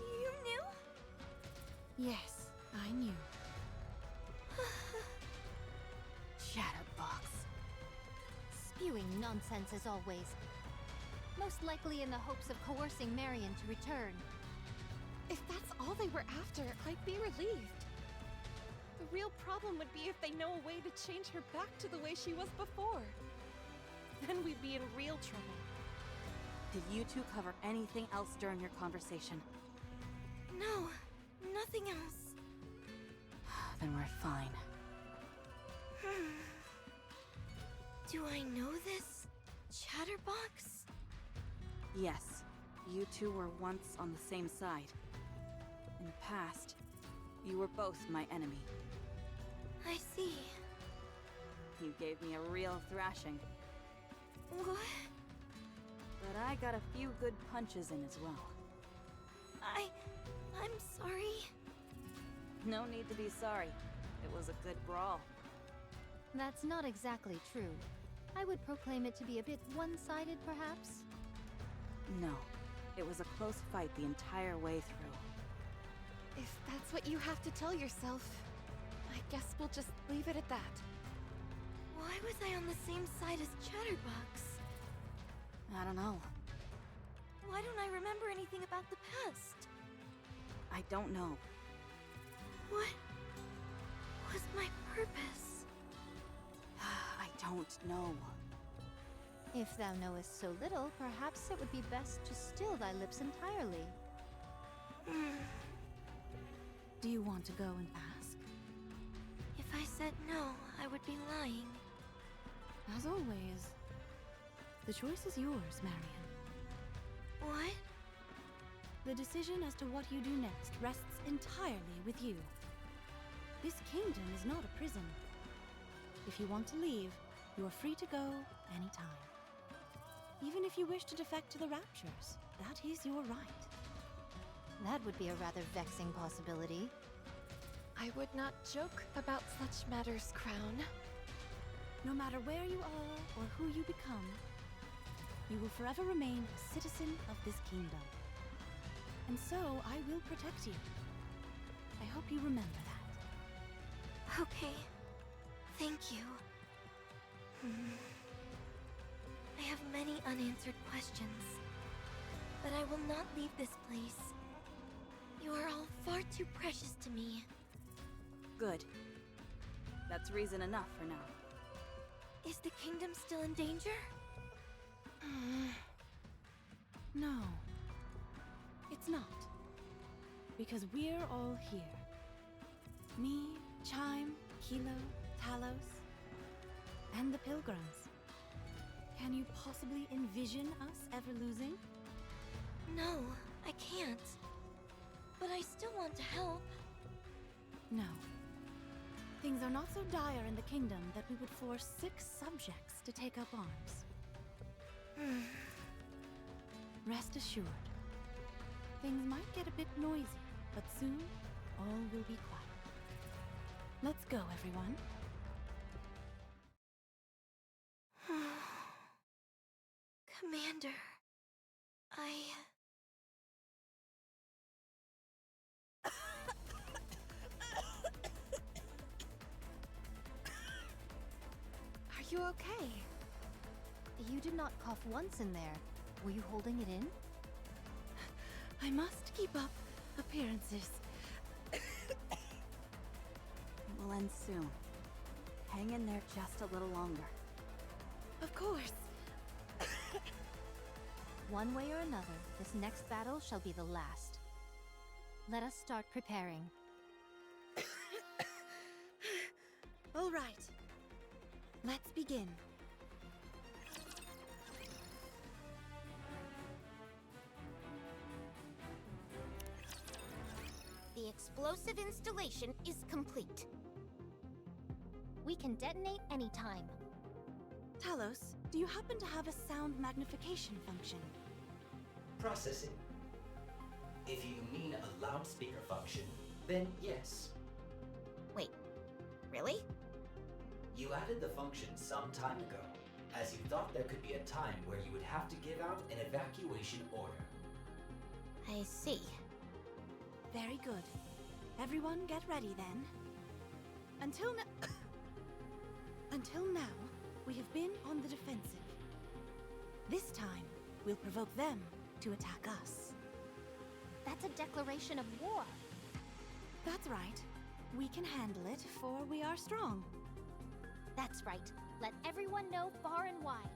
You knew? Yes, I knew. Chatterbox. Spewing nonsense as always. Most likely in the hopes of coercing Marion to return. If that's all they were after, I'd be relieved. The real problem would be if they know a way to change her back to the way she was before. Then we'd be in real trouble. Did you two cover anything else during your conversation? No, nothing else. Then we're fine. Do I know this Chatterbox? Yes, you two were once on the same side. In the past, you were both my enemy. I see. You gave me a real thrashing, What? but I got a few good punches in as well. I'm sorry. No need to be sorry. It was a good brawl. That's not exactly true. I would proclaim it to be a bit one-sided, perhaps. No, it was a close fight the entire way through. If that's what you have to tell yourself, I guess we'll just leave it at that. Why was I on the same side as Chatterbox? I don't know. Why don't I remember anything about the past? I don't know. What was my purpose? I don't know. If thou knowest so little, perhaps it would be best to still thy lips entirely. Do you want to go and ask? If I said no, I would be lying. As always, the choice is yours, Marion. What? The decision as to what you do next rests entirely with you. This kingdom is not a prison. If you want to leave, you are free to go anytime. Even if you wish to defect to the Raptures, that is your right. That would be a rather vexing possibility. I would not joke about such matters, Crown. No matter where you are or who you become, you will forever remain a citizen of this kingdom. And so I will protect you. I hope you remember that. Okay. Thank you. I have many unanswered questions, but I will not leave this place. You are all far too precious to me. Good. That's reason enough for now. Is the kingdom still in danger? No. It's not. Because we're all here. Me, Chime, Kilo, Talos, and the Pilgrims. Can you possibly envision us ever losing? No, I can't. But I still want to help. No. Things are not so dire in the kingdom that we would force 6 subjects to take up arms. Rest assured. Things might get a bit noisy, but soon all will be quiet. Let's go, everyone. Commander, Are you okay? You did not cough once in there. Were you holding it in? I must keep up appearances. It will end soon. Hang in there just a little longer. Of course. One way or another, this next battle shall be the last. Let us start preparing. All right. Let's begin. explosive installation is complete. We can detonate anytime. Talos, do you happen to have a sound magnification function? Processing. If you mean a loudspeaker function, then yes. Wait, really? You added the function some time ago, as you thought there could be a time where you would have to give out an evacuation order. I see. Very good. Everyone get ready then. Until now, we have been on the defensive. This time, we'll provoke them to attack us. That's a declaration of war. That's right. We can handle it, for we are strong. That's right. Let everyone know far and wide.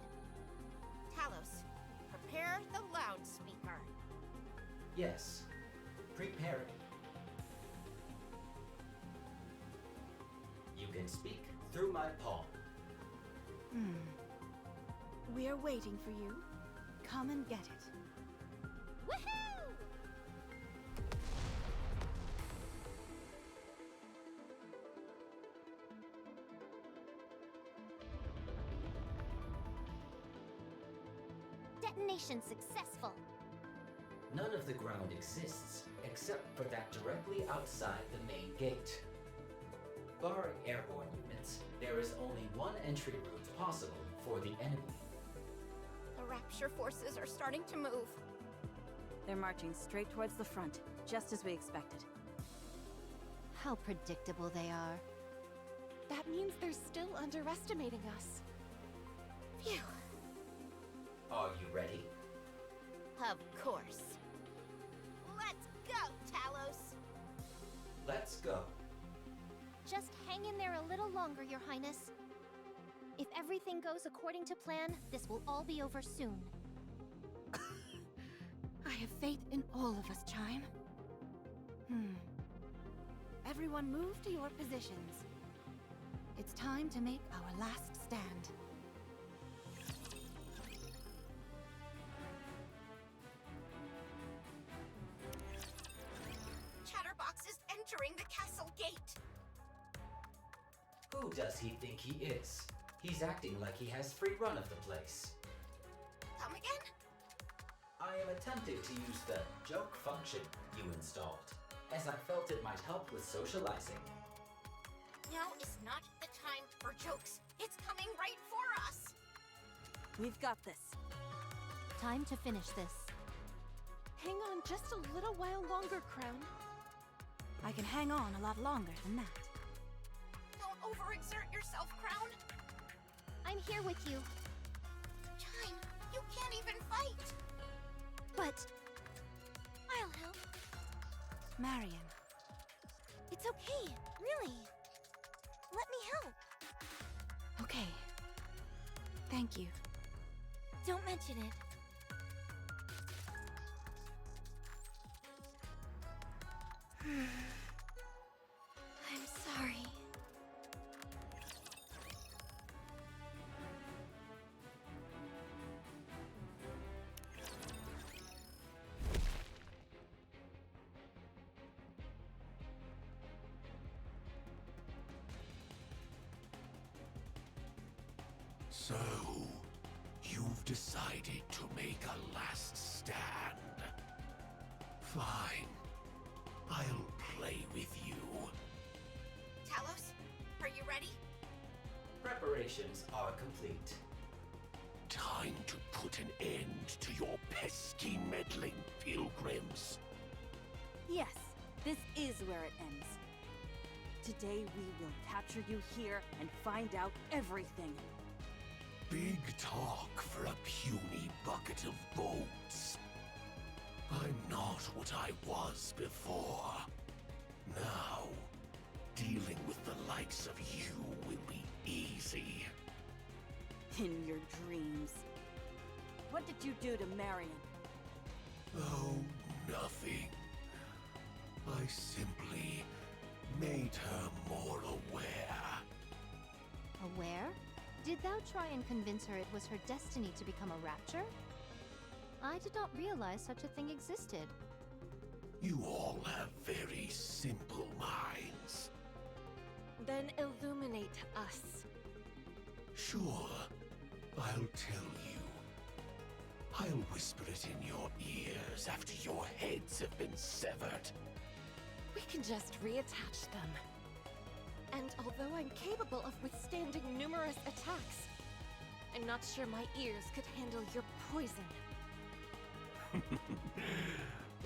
Talos, prepare the loudspeaker. Yes. Preparing. You can speak through my palm. We're waiting for you. Come and get it. Woohoo! Detonation successful. None of the ground exists, except for that directly outside the main gate. Barring airborne units, there is only one entry route possible for the enemy. The Rapture forces are starting to move. They're marching straight towards the front, just as we expected. How predictable they are. That means they're still underestimating us. Phew. Are you ready? Of course. Let's go, Talos! Let's go. Just hang in there a little longer, Your Highness. If everything goes according to plan, this will all be over soon. I have faith in all of us, Chime. Everyone move to your positions. It's time to make our last stand. Chatterbox is entering the castle gate. Who does he think he is? He's acting like he has free run of the place. Come again? I am attempting to use the joke function you installed, as I felt it might help with socializing. Now is not the time for jokes. It's coming right for us. We've got this. Time to finish this. Hang on just a little while longer, Crown. I can hang on a lot longer than that. Don't overexert yourself, Crown. I'm here with you. Chime, you can't even fight. But I'll help. Marion. it's okay, really. Let me help. Okay. Thank you. Don't mention it. I'm sorry. So, you've decided to make a last stand. Fine. I'll play with you. Talos, are you ready? Preparations are complete. Time to put an end to your pesky meddling pilgrims. Yes, this is where it ends. Today we will capture you here and find out everything. Big talk for a puny bucket of bones. I'm not what I was before. Now, dealing with the likes of you will be easy. In your dreams. What did you do to Marion? Oh, nothing. I simply made her more aware. Aware? Did thou try and convince her it was her destiny to become a Rapture? I did not realize such a thing existed. You all have very simple minds. Then illuminate us. Sure, I'll tell you. I'll whisper it in your ears after your heads have been severed. We can just reattach them. And although I'm capable of withstanding numerous attacks, I'm not sure my ears could handle your poison.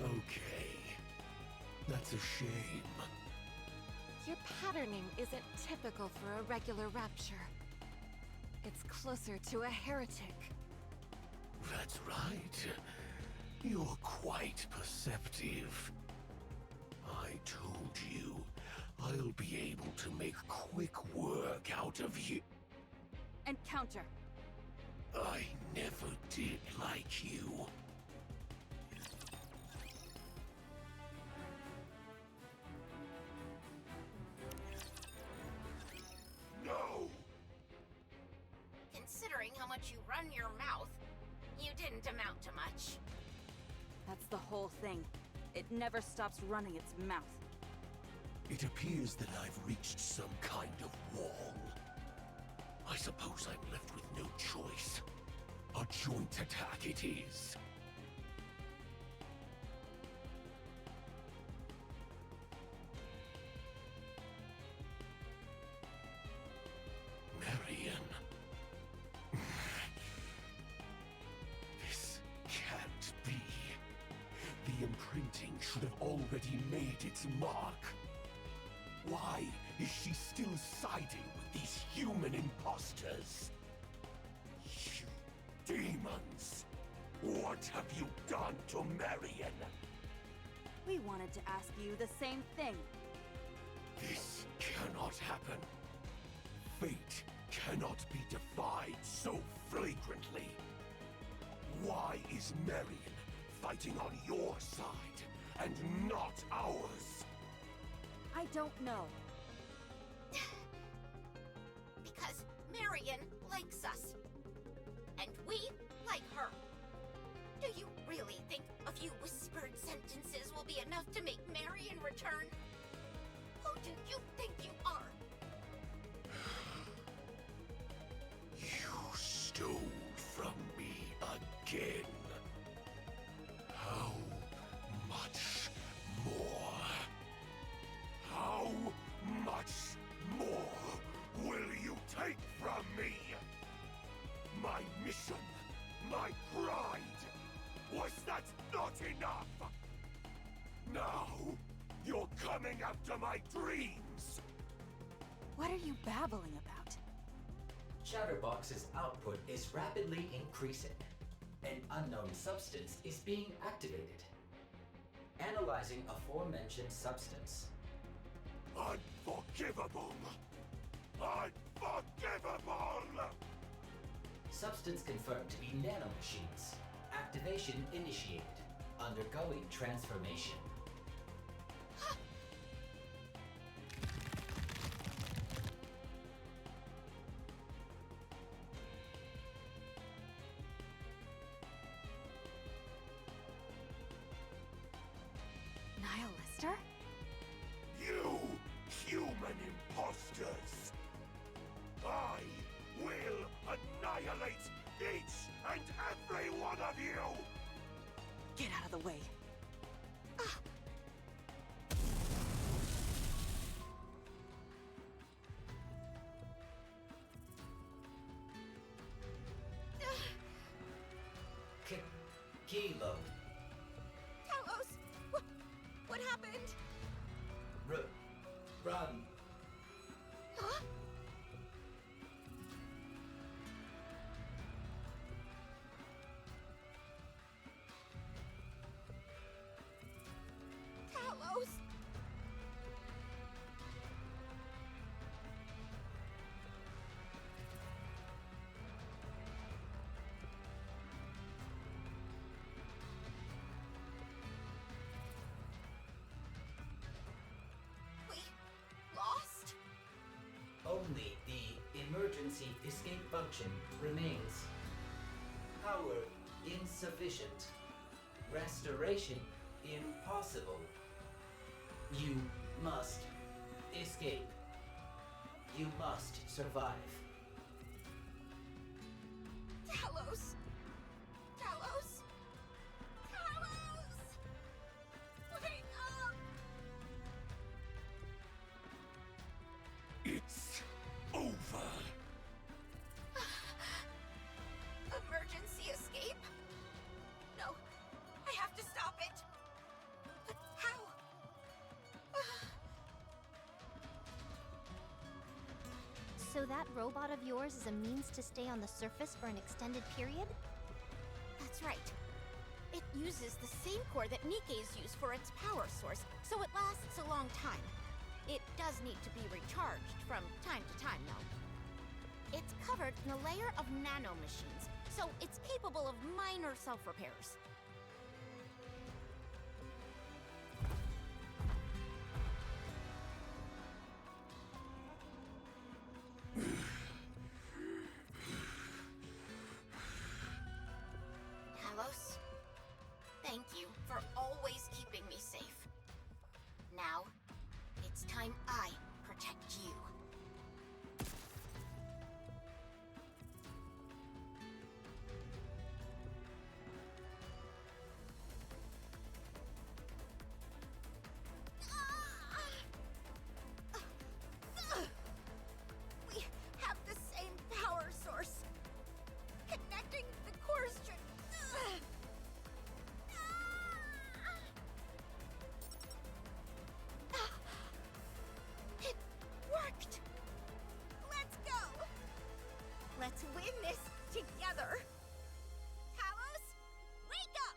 Okay. That's a shame. Your patterning isn't typical for a regular rapture. It's closer to a heretic. That's right. You're quite perceptive. I told you, I'll be able to make quick work out of you. And counter. I never did like you. No! Considering how much you run your mouth, you didn't amount to much. That's the whole thing. It never stops running its mouth. It appears that I've reached some kind of wall. I suppose I'm left with no choice. A joint attack it is. Marion. This can't be. The imprinting should have already made its mark. Why is she still siding with these human imposters? You demons! What have you done to Marion? We wanted to ask you the same thing. This cannot happen. Fate cannot be defied so flagrantly. Why is Marion fighting on your side and not ours? I don't know. Because Marion likes us. And we like her. Do you really think a few whispered sentences will be enough to make Marion return? Who do you think you are? You stole from me again. How much more? How much more will you take from me? My mission, my pride. Was that not enough? Now, you're coming after my dreams. What are you babbling about? Chatterbox's output is rapidly increasing. An unknown substance is being activated. Analyzing aforementioned substance. Unforgivable! Unforgivable! Substance confirmed to be nanomachines. Activation initiated. Undergoing transformation. Nihilister? You human imposters! I will annihilate each and every one of you! Get out of the way. Kilo. Talos! What happened? Run. Huh? Talos! We lost? Only the emergency escape function remains. Power insufficient. Restoration impossible. You must escape. You must survive. Talos! Talos! Talos! Wake up! It's over. Emergency escape? No, I have to stop it. But how? So that robot of yours is a means to stay on the surface for an extended period? That's right. It uses the same core that NIKKE's use for its power source, so it lasts a long time. It does need to be recharged from time to time, though. It's covered in a layer of nanomachines, so it's capable of minor self-repairs. Talos, thank you for always keeping me safe. Now, it's time I protect you. We have the same power source. Connecting the core string. It worked. Let's go. Let's win this together. Talos, wake up.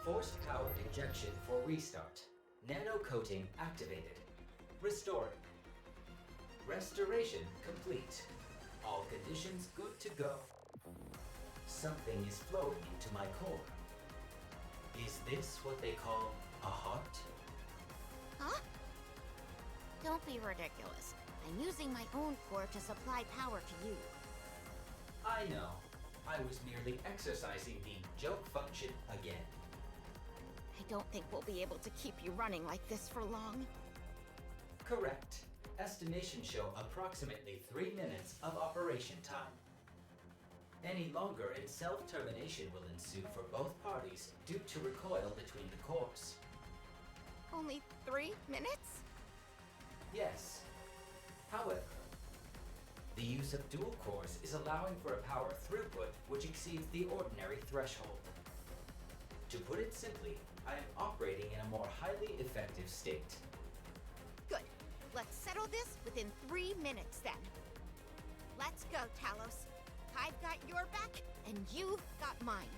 Forced power injection for restart. Nano coating activated. Restoring. Restoration complete. All conditions good to go. Something is flowing into my core. Is this what they call a heart? Huh? Don't be ridiculous. I'm using my own core to supply power to you. I know. I was merely exercising the joke function again. I don't think we'll be able to keep you running like this for long. Correct. Estimations show approximately 3 minutes of operation time. Any longer and self-termination will ensue for both parties due to recoil between the cores. Only 3 minutes? Yes. However, the use of dual cores is allowing for a power throughput which exceeds the ordinary threshold. To put it simply, I am operating in a more highly effective state. Good. Let's settle this within 3 minutes then. Let's go, Talos. I've got your back, and you've got mine.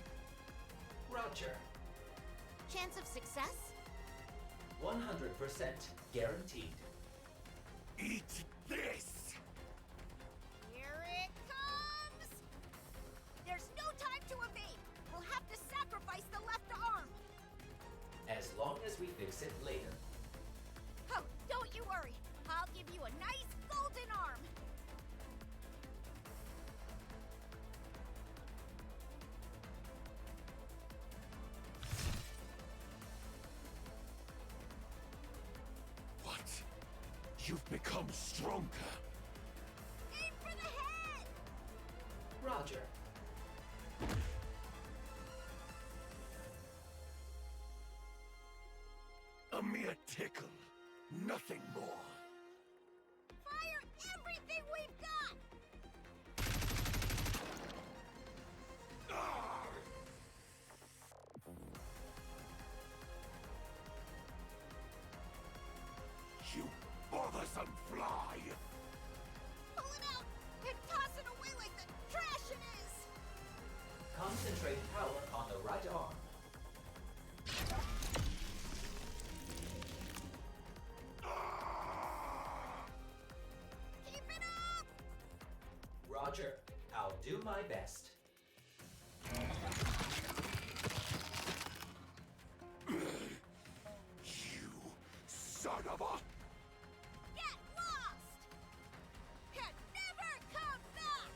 Roger. Chance of success? 100% guaranteed. Eat this! Here it comes! There's no time to evade. We'll have to sacrifice the left arm. As long as we fix it later. Oh, don't you worry. I'll give you a nice golden arm. What? You've become stronger. Aim for the head! Roger. A mere tickle. Nothing more. Fire everything we've got! Ah! You bothersome fly! Pull it out and toss it away like the trash it is! Concentrate power on the right arm. Keep it up! Roger. I'll do my best. You son of a... Get lost! And never come back!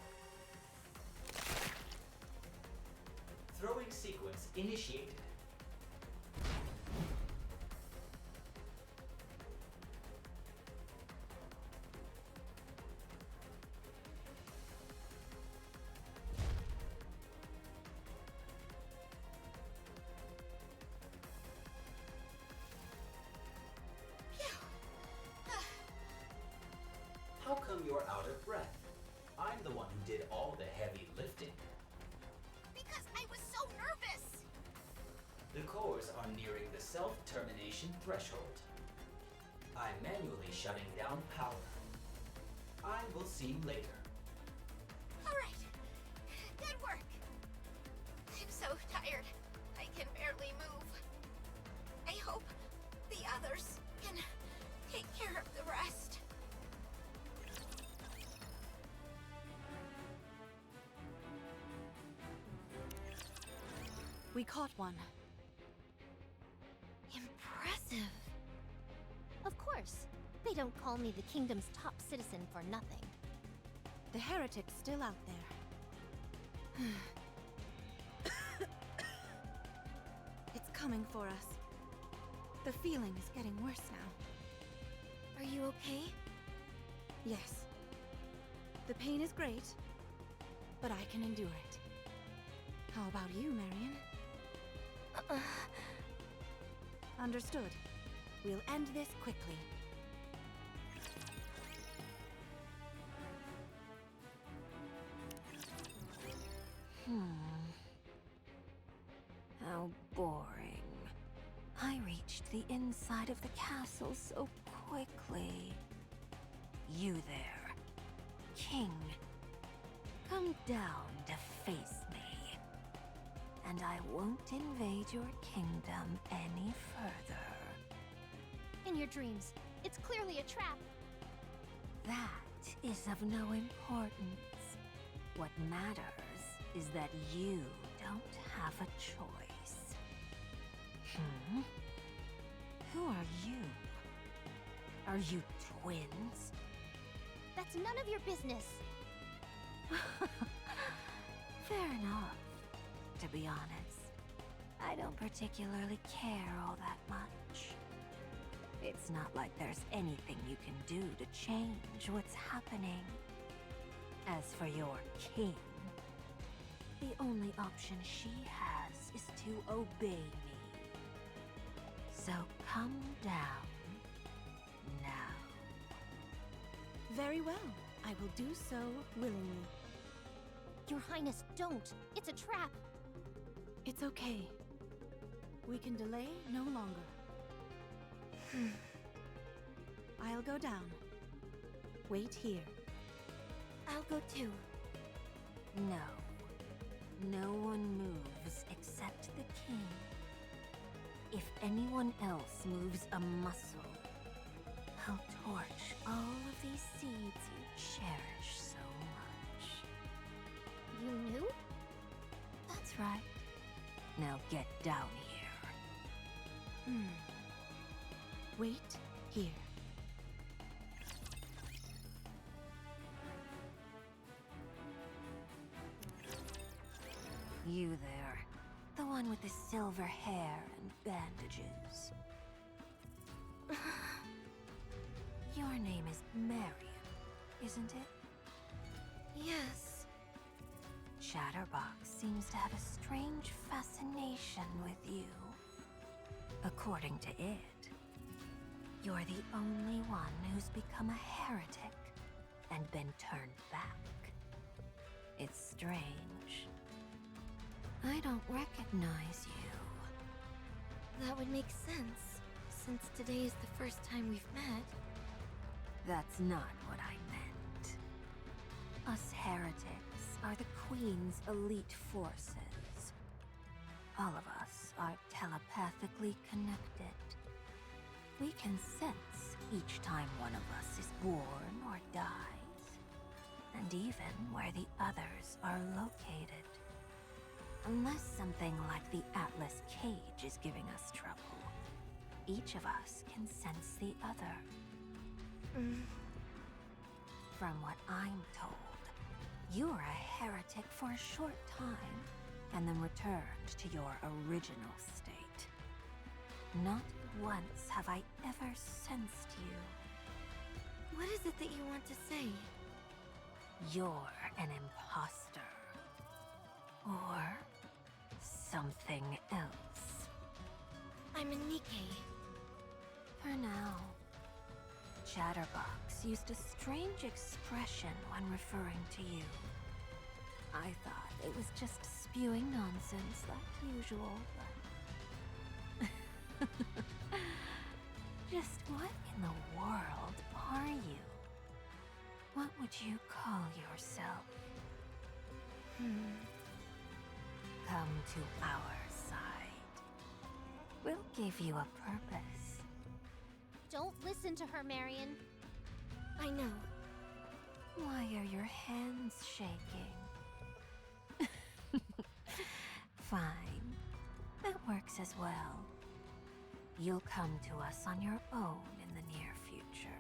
Throwing sequence initiated. you're out of breath. I'm the one who did all the heavy lifting. Because I was so nervous! The cores are nearing the self-termination threshold. I'm manually shutting down power. I will see you later. Alright. Good work. I'm so tired. I can barely move. I hope the others can take care of the rest. We caught one. Impressive. Of course. They don't call me the kingdom's top citizen for nothing. The heretic's still out there. It's coming for us. The feeling is getting worse now. Are you okay? Yes. The pain is great, but I can endure it. How about you, Marion? Understood. We'll end this quickly. How boring. I reached the inside of the castle so quickly. You there, King. Come down to face me, and I won't invade your kingdom any further. In your dreams. It's clearly a trap. That is of no importance. What matters is that you don't have a choice. Who are you? Are you twins? That's none of your business. Fair enough. To be honest, I don't particularly care all that much. It's not like there's anything you can do to change what's happening. As for your king, the only option she has is to obey me. So come down now. Very well. I will do so willingly. Your Highness, don't. It's a trap. It's okay. We can delay no longer. I'll go down. Wait here. I'll go too. No. No one moves except the king. If anyone else moves a muscle, I'll torch all of these seeds you cherish so much. You knew? That's right. Now get down here. Wait here. You there. The one with the silver hair and bandages. Your name is Marion, isn't it? Yes. Chatterbox seems to have a strange fascination with you. According to it, you're the only one who's become a heretic and been turned back. It's strange. I don't recognize you. That would make sense, since today is the first time we've met. That's not what I meant. Us heretics are the Queen's elite forces. All of us are telepathically connected. We can sense each time one of us is born or dies, and even where the others are located. Unless something like the Atlas cage is giving us trouble, each of us can sense the other. From what I'm told, you were a heretic for a short time, and then returned to your original state. Not once have I ever sensed you. What is it that you want to say? You're an imposter. Or something else. I'm a NIKKE. For now. chatterbox used a strange expression when referring to you. I thought it was just spewing nonsense like usual, but... Just what in the world are you? What would you call yourself? Come to our side. We'll give you a purpose. Don't listen to her, Marion. I know. Why are your hands shaking? Fine. That works as well. You'll come to us on your own in the near future.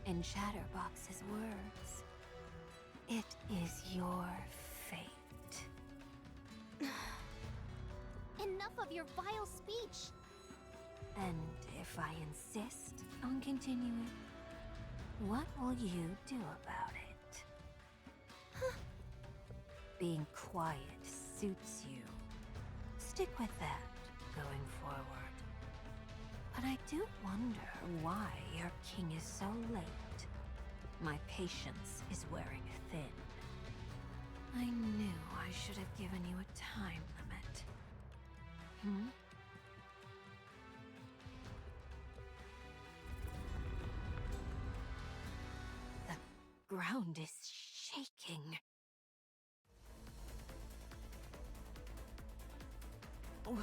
In Chatterbox's words, it is your fate. Enough of your vile speech! And if I insist on continuing, what will you do about it? Being quiet suits you. Stick with that going forward. But I do wonder why your king is so late. My patience is wearing thin. I knew I should have given you a time limit. The ground is shaking. What?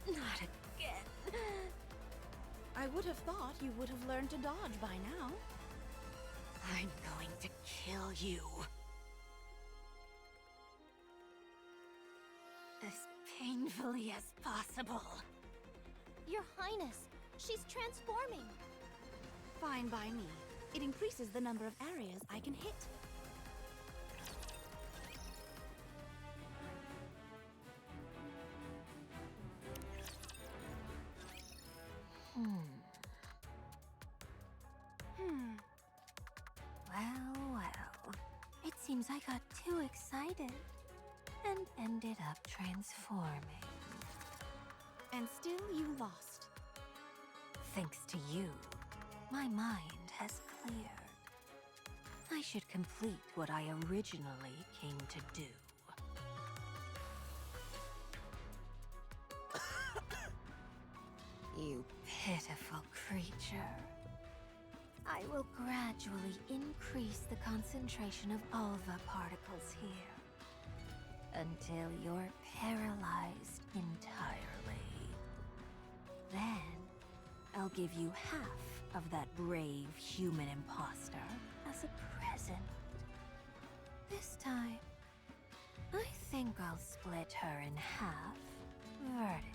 Not again. I would have thought you would have learned to dodge by now. I'm going to kill you. As painfully as possible. Your Highness, she's transforming. Fine by me. It increases the number of areas I can hit. Well. It seems I got too excited and ended up transforming. And still you lost. Thanks to you, my mind has cleared. I should complete what I originally came to do. You pitiful creature. I will gradually increase the concentration of alpha particles here until you're paralyzed entirely. Then, I'll give you half of that brave human imposter as a present. This time, I think I'll split her in half vertically.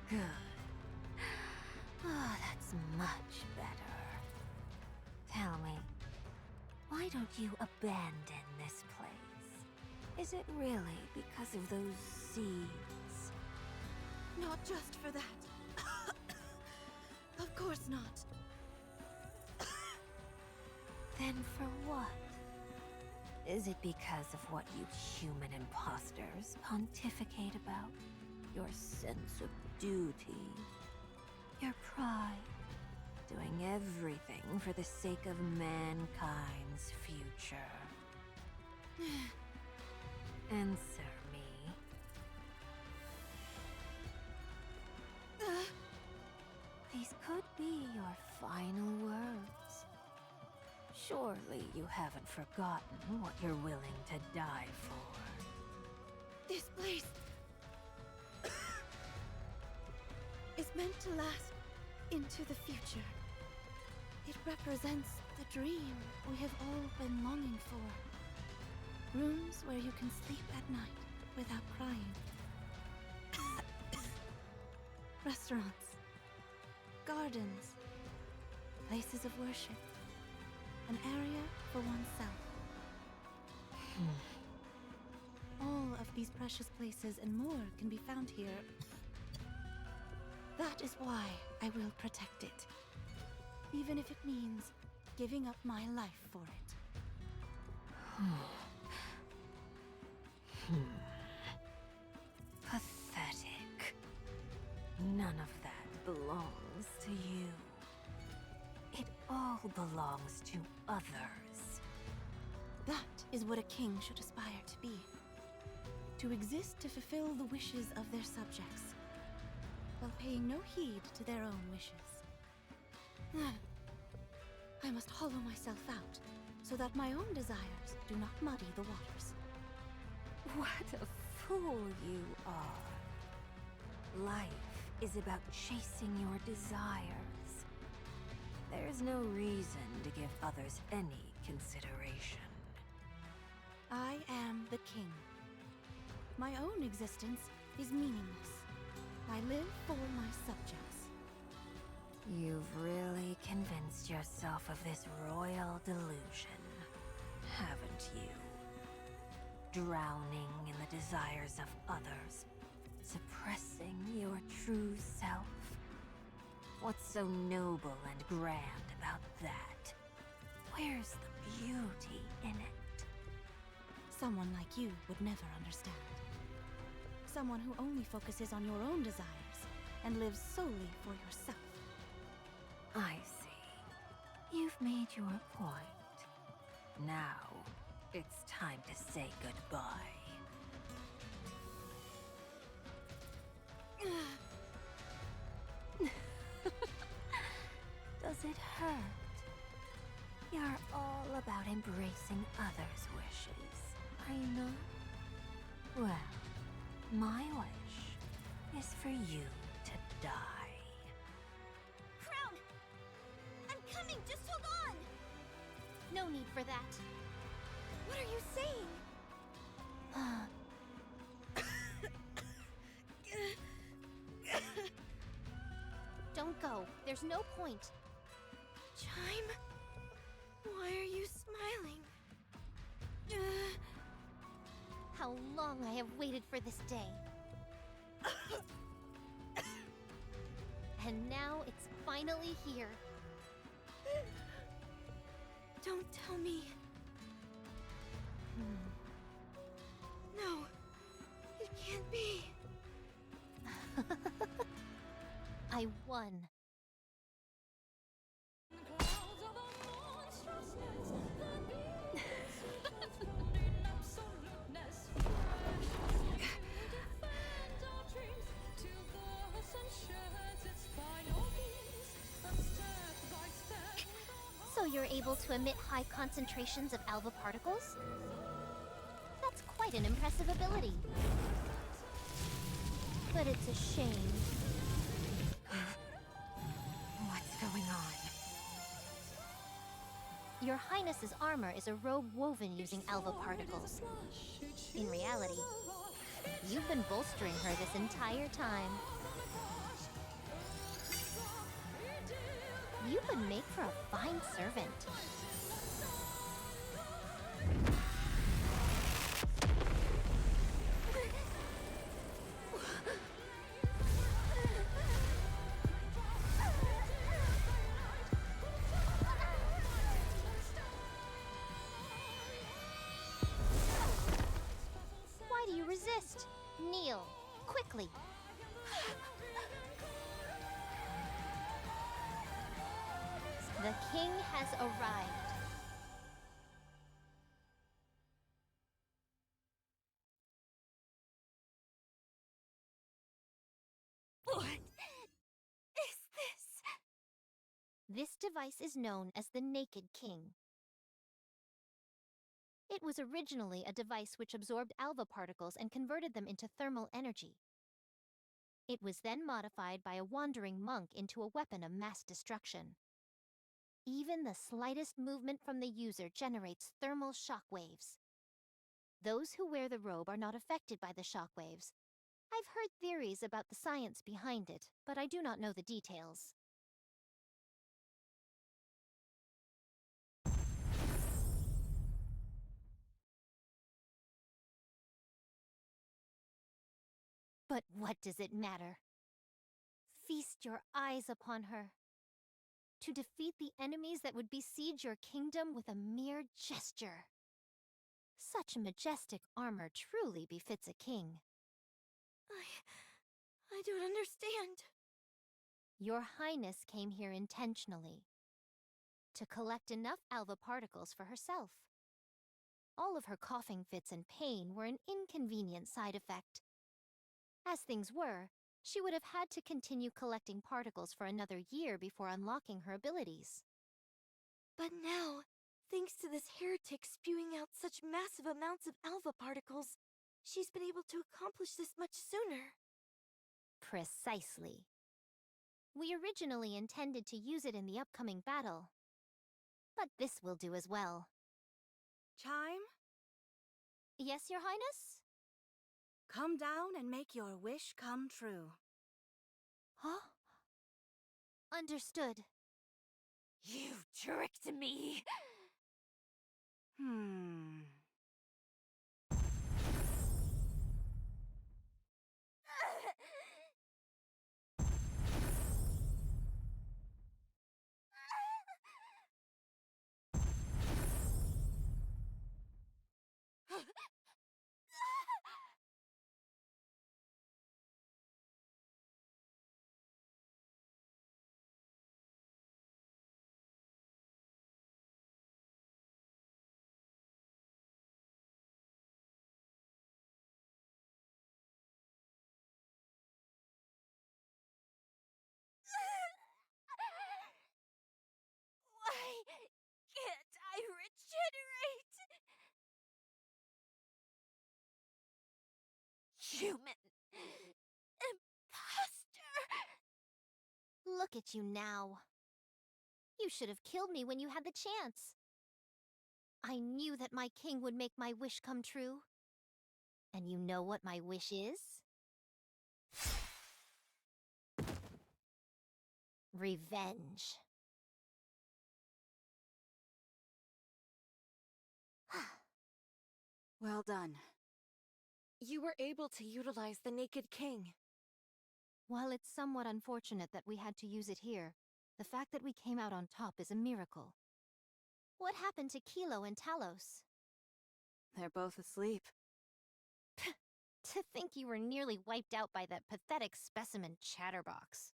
Good. Oh, that's much better. Tell me, why don't you abandon this place? Is it really because of those seeds? Not just for that. Of course not. Then for what? Is it because of what you human imposters pontificate about? Your sense of duty? Your pride? Doing everything for the sake of mankind's future? Answer me. These could be your final words. Surely you haven't forgotten what you're willing to die for. This place is meant to last into the future. It represents the dream we have all been longing for. Rooms where you can sleep at night without crying. Restaurants. Gardens. Places of worship. An area for oneself. all of these precious places and more can be found here. That is why I will protect it. Even if it means giving up my life for it. Pathetic. None of that belongs to you. It all belongs to others. That is what a king should aspire to be. To exist to fulfill the wishes of their subjects, while paying no heed to their own wishes. I must hollow myself out, so that my own desires do not muddy the waters. What a fool you are. Life is about chasing your desires. There's no reason to give others any consideration. I am the king. My own existence is meaningless. I live for my subjects. You've really convinced yourself of this royal delusion, haven't you? Drowning in the desires of others, suppressing your true self. What's so noble and grand about that? Where's the beauty in it? Someone like you would never understand. Someone who only focuses on your own desires and lives solely for yourself. I see. You've made your point. Now, it's time to say goodbye. Does it hurt? You're all about embracing others' wishes, I know. Well, my wish is for you to die. Crown! I'm coming! Just hold on! No need for that. What are you saying? Don't go. There's no point. Chime? Why are you smiling? How long I have waited for this day. And now it's finally here. Don't tell me. No, it can't be. I won. So you're able to emit high concentrations of alpha particles? That's quite an impressive ability. But it's a shame. What's going on? Your Highness's armor is a robe woven using alpha particles. In reality, you've been bolstering her this entire time. You would make for a fine servant. Why do you resist? Kneel, quickly. The king has arrived. What is this? This device is known as the Naked King. It was originally a device which absorbed alpha particles and converted them into thermal energy. It was then modified by a wandering monk into a weapon of mass destruction. Even the slightest movement from the user generates thermal shock waves. Those who wear the robe are not affected by the shock waves. I've heard theories about the science behind it, but I do not know the details. But what does it matter? Feast your eyes upon her. To defeat the enemies that would besiege your kingdom with a mere gesture. Such majestic armor truly befits a king. I don't understand. Your Highness came here intentionally. To collect enough alva particles for herself. All of her coughing fits and pain were an inconvenient side effect. As things were, she would have had to continue collecting particles for another year before unlocking her abilities. But now, thanks to this heretic spewing out such massive amounts of alpha particles, she's been able to accomplish this much sooner. Precisely. We originally intended to use it in the upcoming battle. But this will do as well. Chime, Yes, Your Highness? come down and make your wish come true. Huh? Understood. You tricked me! Why can't I regenerate? Human imposter! Look at you now. You should have killed me when you had the chance. I knew that my king would make my wish come true. And you know what my wish is? Revenge. Well done. You were able to utilize the Naked King. While it's somewhat unfortunate that we had to use it here, the fact that we came out on top is a miracle. What happened to Kilo and Talos? They're both asleep. To think you were nearly wiped out by that pathetic specimen Chatterbox.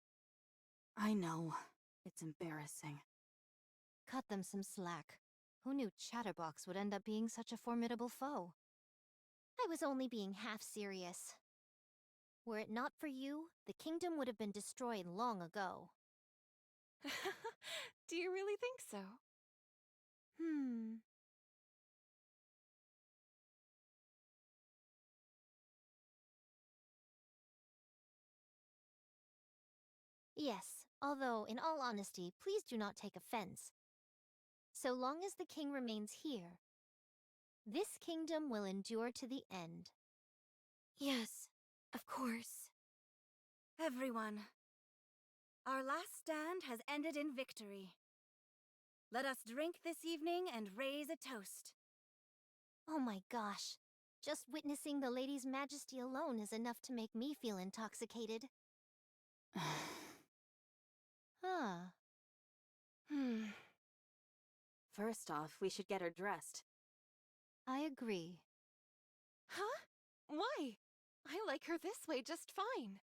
I know. It's embarrassing. Cut them some slack. Who knew Chatterbox would end up being such a formidable foe? I was only being half serious. Were it not for you, the kingdom would have been destroyed long ago. Do you really think so? Yes, although, in all honesty, please do not take offense. So long as the king remains here, this kingdom will endure to the end. Yes, of course. Everyone, our last stand has ended in victory. Let us drink this evening and raise a toast. Oh my gosh. Just witnessing the Lady's Majesty alone is enough to make me feel intoxicated. Huh. First off, we should get her dressed. I agree. Huh? Why? I like her this way just fine.